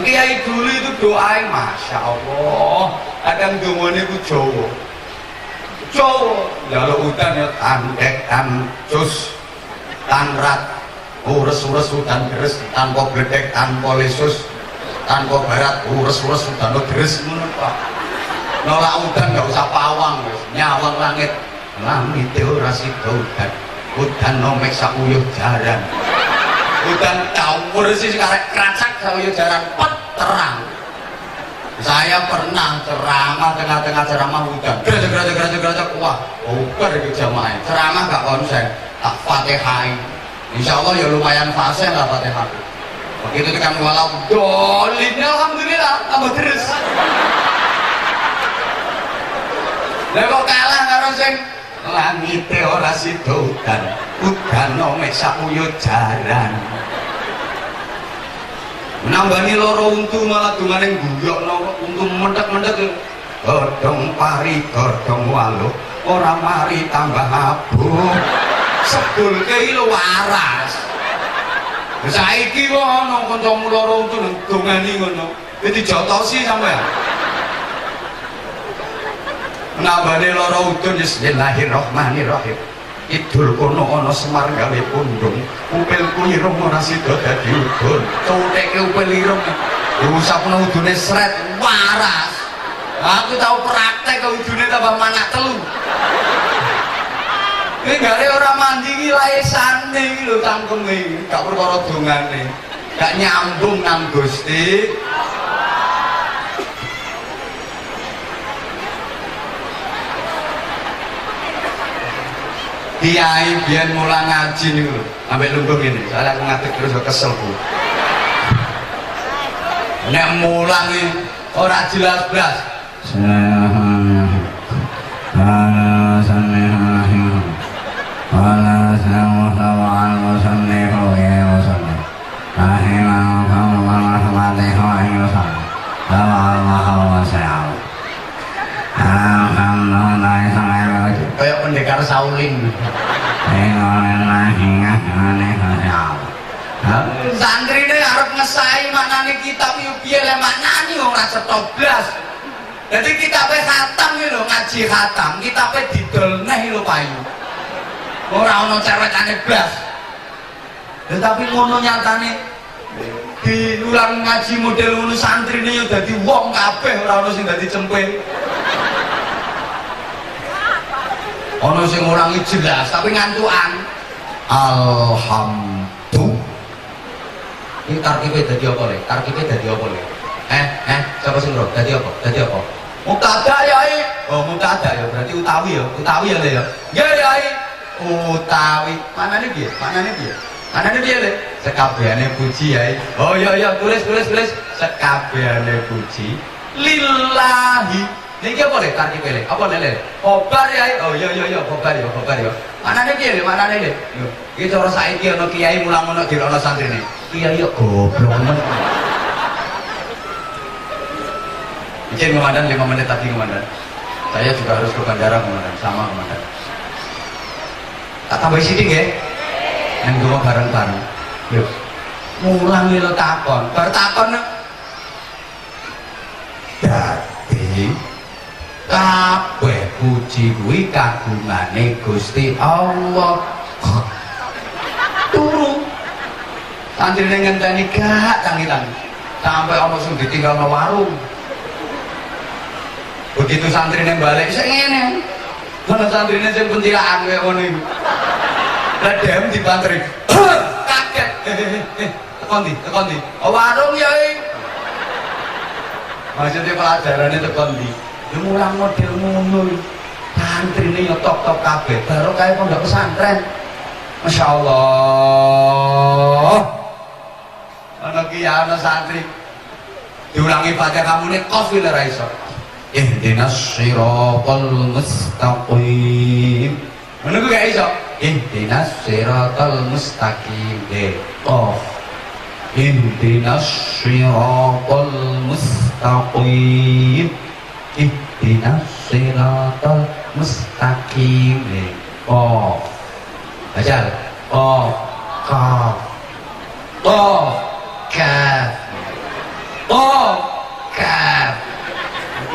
Kiai dulu itu doain, masya Allah. Kadang dongane ku Jawa. Lalu hutan ya tandek, tancus, tanrat, ures-ures hutan deres, tanpa gledek, tanpa lesus, tanpa barat, ures-ures hutan deres, ngono Pak. Nolak hutan nggak usah pawang, nyawang langit, langit ora sida hutan nomek sakuyuh jaran. Hutan campur sih karek keracak sakuyuh jaran, pet terang. Saya pernah ceramah tengah-tengah ceramah hujan, gerajak, wah, oper itu jamaah. Ceramah gak konsen, tak fatihai. Insya Allah ya lumayan fasih lah fatihah. Begitu tekan walau dolinnya alhamdulillah tambah terus. Lah kok kalah karo sing langite ora sida udan mek sakuyuh jaran. Nambani loro untu malah dunganing guyokno untu mendek-mendek. Godhong pari godhong waluh ora mari tambah abuh. Sebulke iki lho waras. Saiki kok ana kancamu loro itu dongani ngono. Iki dijotosi sampean. Nambane loro udun bismillahirrahmanirrahim. Idul kono ana Semar gawe pundung. Upilku irung ora sida dadi udun. Cutheke upil irung. Usapno udune sret waras. Aku tahu praktek ke udune tambah manak telu. Ini gare orang mandi ini laisane ini lho tangkeme, gak perkara dongane, gak nyambung nang Gusti. Kiai biyen mulang ngaji niku lho, sampai lumbung ini, soalnya aku ngadeg terus kesel Bu. Nek mulang iki ora jelas blas. Kayak pendekar Shaolin. Santri ini harus ngesai maknane kitab yo piye le maknane wong ora setoblas. Jadi kitabnya khatam iki lho, ngaji khatam, kitabnya didol neh lho payu. Ora ono cewekane blas. Tetapi ngono nyatane diulang ngaji model ngono santrine yo dadi wong kabeh, ora ono sing dadi cempe. Ono sing ngurangi jelas tapi ngantukan. Alhamdulillah. Ini tarkibe dadi apa le? Tarkibe dadi apa le? Siapa sing roh? Dadi apa? Dadi apa? Mubtada ya. Oh, mubtada ya berarti utawi ya. Utawi ya le ya. Ya ya. Utawi. Manane piye? Manane piye? Manane piye le? Sekabehane puji ya. Oh iya tulis. Sekabehane puji lillahi. Niki apa le tarkibe le? Apa le? Khobar ya. Oh iya khobar ya. Manane piye le? Manane le? Iki cara saiki ana kiai mulang ngono dirono santrine. Kiai yo goblok men. Izin komandan 5 menit tadi komandan. Saya juga harus ke bandara komandan, sama komandan. Tak tambah sidik ya. Yang dua bareng-bareng. Yuk. Mulangi lo takon, bertakon. Dadi kabeh puji kuwi kagungane Gusti Allah. Turu. Santrine ngenteni gak tangi-tangi. Sampai ana sing ditinggalno warung. Begitu santrine balik sing ngene. Ana santrine sing pentilakan kaya ngono iku. Lah dem dibanteri. Kaget. Tekan ndi? Oh, warung ya iki. Maksudnya pelajarannya tekan ndi? Ya mulang model ngono iki. Santrine ya top-top kabeh. Baru kaya pondok pesantren. Masya Allah. Ana kiai ana santri. Diulangi Fatihah kamune kofil ra iso. Ihdinas siratal mustaqim. Ngono ku gak iso. Ihdinas siratal mustaqim. Oh. Ihdinas siratal mustaqim. Ihdinas siratal mustaqim. Oh. Baca. Oh. Kaf. Oh. Kaf. Oh. Kaf.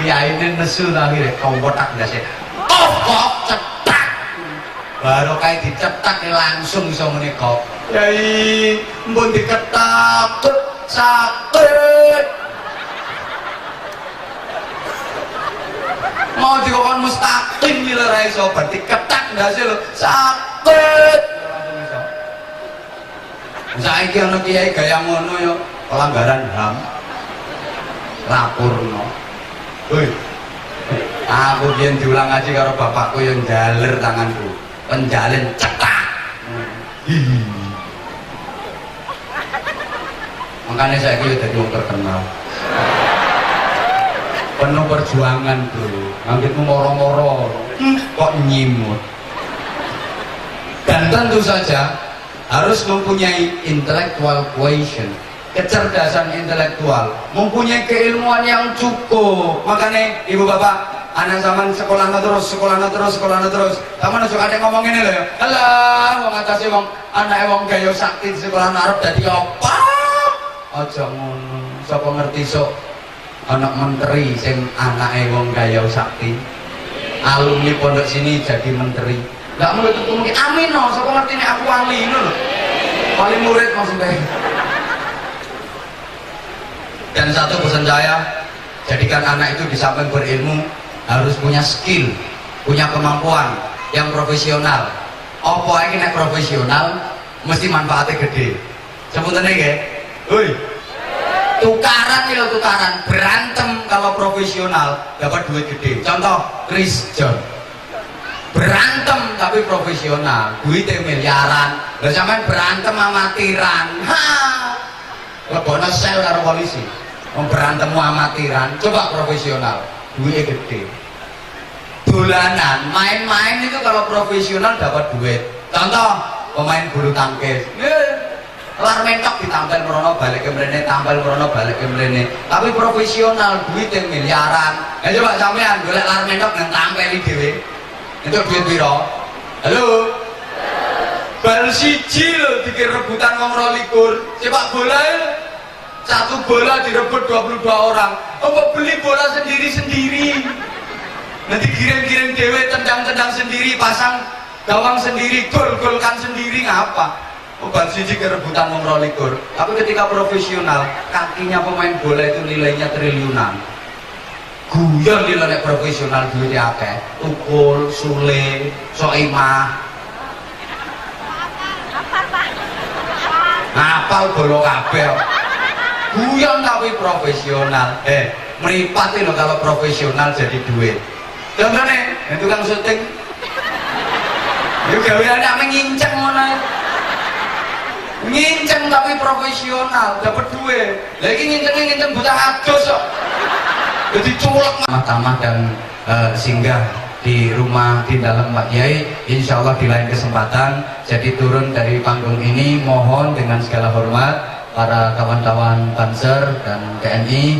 Ya ini nesu akhirnya kau botak dasnya. Oh, cetak. Baru kayak dicetak langsung bisa menikah. Yai, mbon diketak sakit. Mau dikokon mustaqim bila raiso berarti ketak dasnya lo sakit. Saiki ana kiai gaya ngono yo pelanggaran HAM. Lapurno. Woi, aku biyen diulang ngaji karo bapakku yang jaler tanganku, penjalin cetak. Makanya saya kira jadi orang terkenal. Penuh perjuangan bro, ngambilmu moro-moro, kok nyimut. Dan tentu saja harus mempunyai intellectual quotient. Kecerdasan intelektual, mempunyai keilmuan yang cukup. Makanya ibu bapak anak zaman sekolah terus. Taman aja ada ngomong ini loh ya. Alah, wong atase wong anake wong gaya sakti sekolah arep dadi apa? Aja ngono. Sapa ngerti sok anak menteri sing anake wong gaya sakti. Alumni pondok sini jadi menteri. Enggak menutup kemungkinan. Amin no, sapa ngerti nek aku wali ngono lho. Wali murid maksudnya. Dan satu pesan saya, jadikan anak itu di samping berilmu harus punya skill, punya kemampuan yang profesional. Apa ini nek profesional mesti manfaatnya gede. Sebutannya ya, woi, tukaran ya tukaran, berantem kalau profesional dapat duit gede. Contoh Chris John, berantem tapi profesional, duitnya miliaran. Lah sampean berantem amatiran, lebokno sel karo polisi. Berantemu amatiran, coba profesional, duitnya gede. Dolanan, main-main itu kalau profesional dapat duit. Contoh, pemain bulu tangkis, lar mentok ditampil merono balik ke mrene, tampil merono balik ke mrene. Tapi profesional, duitnya miliaran. Ya coba sampean golek lar mentok nang tampeli dhewe. Itu duit piro? Halo? Bal siji lho dikira rebutan wong 22. Sepak bola satu bola direbut 22 orang. Apa beli bola sendiri-sendiri? Nanti giring-giring dewe, tendang-tendang sendiri, pasang gawang sendiri, gol-golkan sendiri, ngapa? Obat siji kerebutan wong 22. Tapi ketika profesional, kakinya pemain bola itu nilainya triliunan. Guyon nilai profesional duitnya akeh. Tukul, sule, soimah. Ngapal bola kabeh. Guyon tapi profesional. Meripat loh kalau profesional jadi duit. Contohnya, itu kan syuting. Itu gaweane ame nginceng ngono. Nginceng tapi profesional, dapat duit. Lagi nginceng buta adus kok. Jadi culek tamah dan singgah di rumah di dalam Pak Kiai, insya Allah di lain kesempatan. Jadi turun dari panggung ini mohon dengan segala hormat para kawan-kawan Banser dan TNI,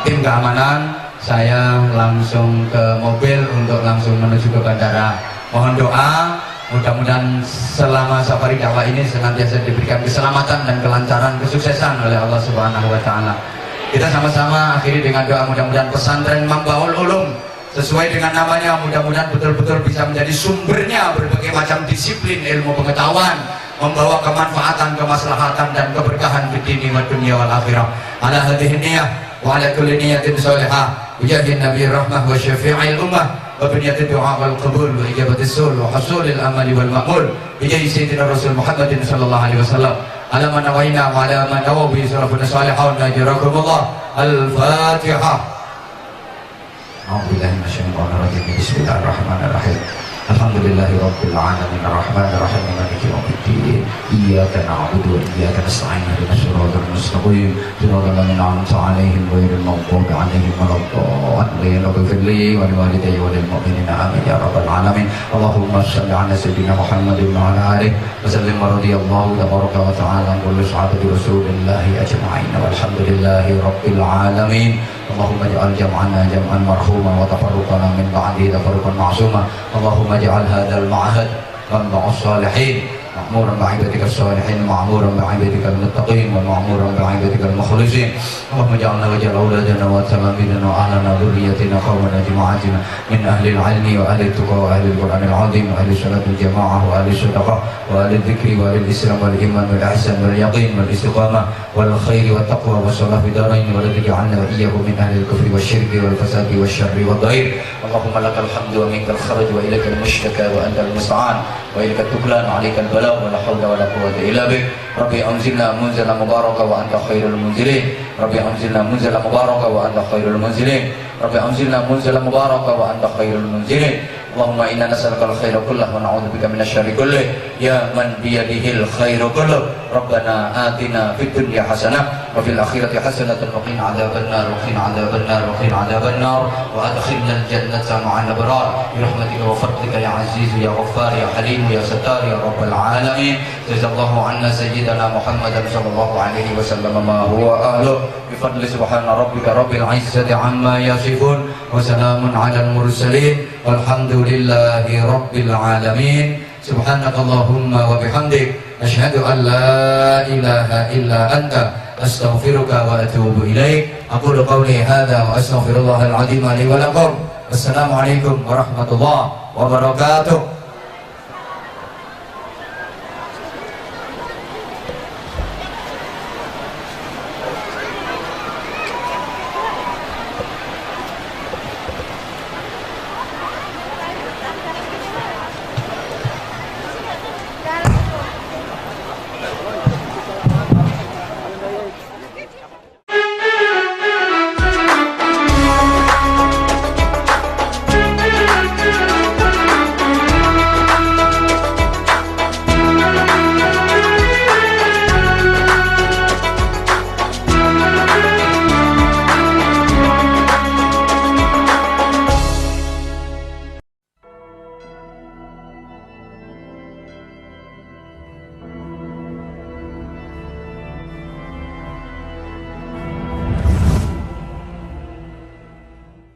tim keamanan, saya langsung ke mobil untuk langsung menuju ke bandara. Mohon doa, mudah-mudahan selama safari dakwah ini senantiasa diberikan keselamatan dan kelancaran, kesuksesan oleh Allah Subhanahu wa Ta'ala. Kita sama-sama akhiri dengan doa, mudah-mudahan pesantren Mambaul Ulum sesuai dengan namanya, mudah-mudahan betul-betul bisa menjadi sumbernya berbagai macam disiplin ilmu pengetahuan, membawa kemanfaatan, kemaslahatan dan keberkahan di dini wa dunia wal akhirah. Ala hadhihi niyyah wa ala kulli niyyatin shalihah bijahi Nabi rahmah wa syafi'il ummah wa biniyati du'a wal qabul wa ijabatis sul wa husulil amali wal ma'mul bijahi sayyidina Rasul Muhammadin sallallahu alaihi wasallam. Ala man nawaina wa ala man nawabi salafun salihun najarakumullah. Al-Fatihah. A'udzubillahi minasyaitonir rajim. Bismillahirrahmanirrahim. Alhamdulillahi rabbil alamin arrahmanir rahim maliki yaumiddin. Iyyaka na'budu wa iyyaka nasta'in ihdinas siratal mustaqim siratal ladzina an'amta 'alaihim ghairil maghdubi 'alaihim waladdallin. Ighfir li wa liwalidayya wa lil mu'minina amin ya rabbal alamin. Allahumma shalli 'ala sayyidina Muhammadin wa 'ala alihi wa sallim wa radiyallahu tabaraka wa ta'ala an kulli sahabati rasulillahi ajma'in walhamdulillahi rabbil alamin. Allahumma ij'al jam'ana jam'an marhuma wa tafarruqana min ba'di tafarruqan ma'suma. Allahumma ij'al hadzal ma'had manba'us salihin ma'muran bi'ibadika as-salihin ma'muran bi'ibadika al-muttaqin wa ma'muran bi'ibadika al-mukhlisin. Allahumma ij'alna wa ij'al awladana wa talamidana wa ahlana dhurriyyatina qawmana jama'atina min ahli al-'ilmi wa ahli at-tuqa wa ahli al-Qur'an al-'azim wa ahli salati al-jama'ah wa ahli sadaqah wa ahli al-dhikri wa ahli al-islam wal iman wal ihsan wal yaqin wal istiqamah wal khairi wat taqwa wa salah fi darain wa la taj'alna wa iyyakum min ahli al-kufri wasyirki wal fasadi wasyarri wad dhair. Allahumma lakal hamdu wa minkal kharaj wa ilaikal mushtaka wa antal musta'an wa ilaikal tuklan wa alaikal bala wa la hawla wa la quwwata illa bik. Rabbi anzilna munzala mubaraka wa anta khairul munzilin. Rabbi anzilna munzala mubaraka wa anta khairul munzilin. Rabbi anzilna munzala mubaraka wa anta khairul munzilin. Allahumma inna nas'aluka al-khaira kullah wa na'udzubika minasyarri kullih ya man biyadihil khairu kulluh. Rabbana atina fid dunya hasanah wa fil akhirati hasanah wa qina adzabannar wa qina adzabannar wa qina adzabannar wa adkhilna al-jannata ma'al abrar bi rahmatika wa fadlika ya aziz ya ghaffar ya halim ya sattar ya rabbal alamin. Jazallahu anna sayyidana Muhammadan sallallahu alaihi wasallam ma huwa ahlu bi fadli subhana rabbika rabbil izzati amma yasifun wa salamun alal mursalin walhamdulillahi rabbil alamin. Subhanakallahumma wa bihamdik asyhadu an la ilaha illa anta astaghfiruka wa atubu ilaik. Aqulu qawli hadza wa astaghfirullahal azim li wa lakum. Wassalamu alaikum warahmatullahi wabarakatuh.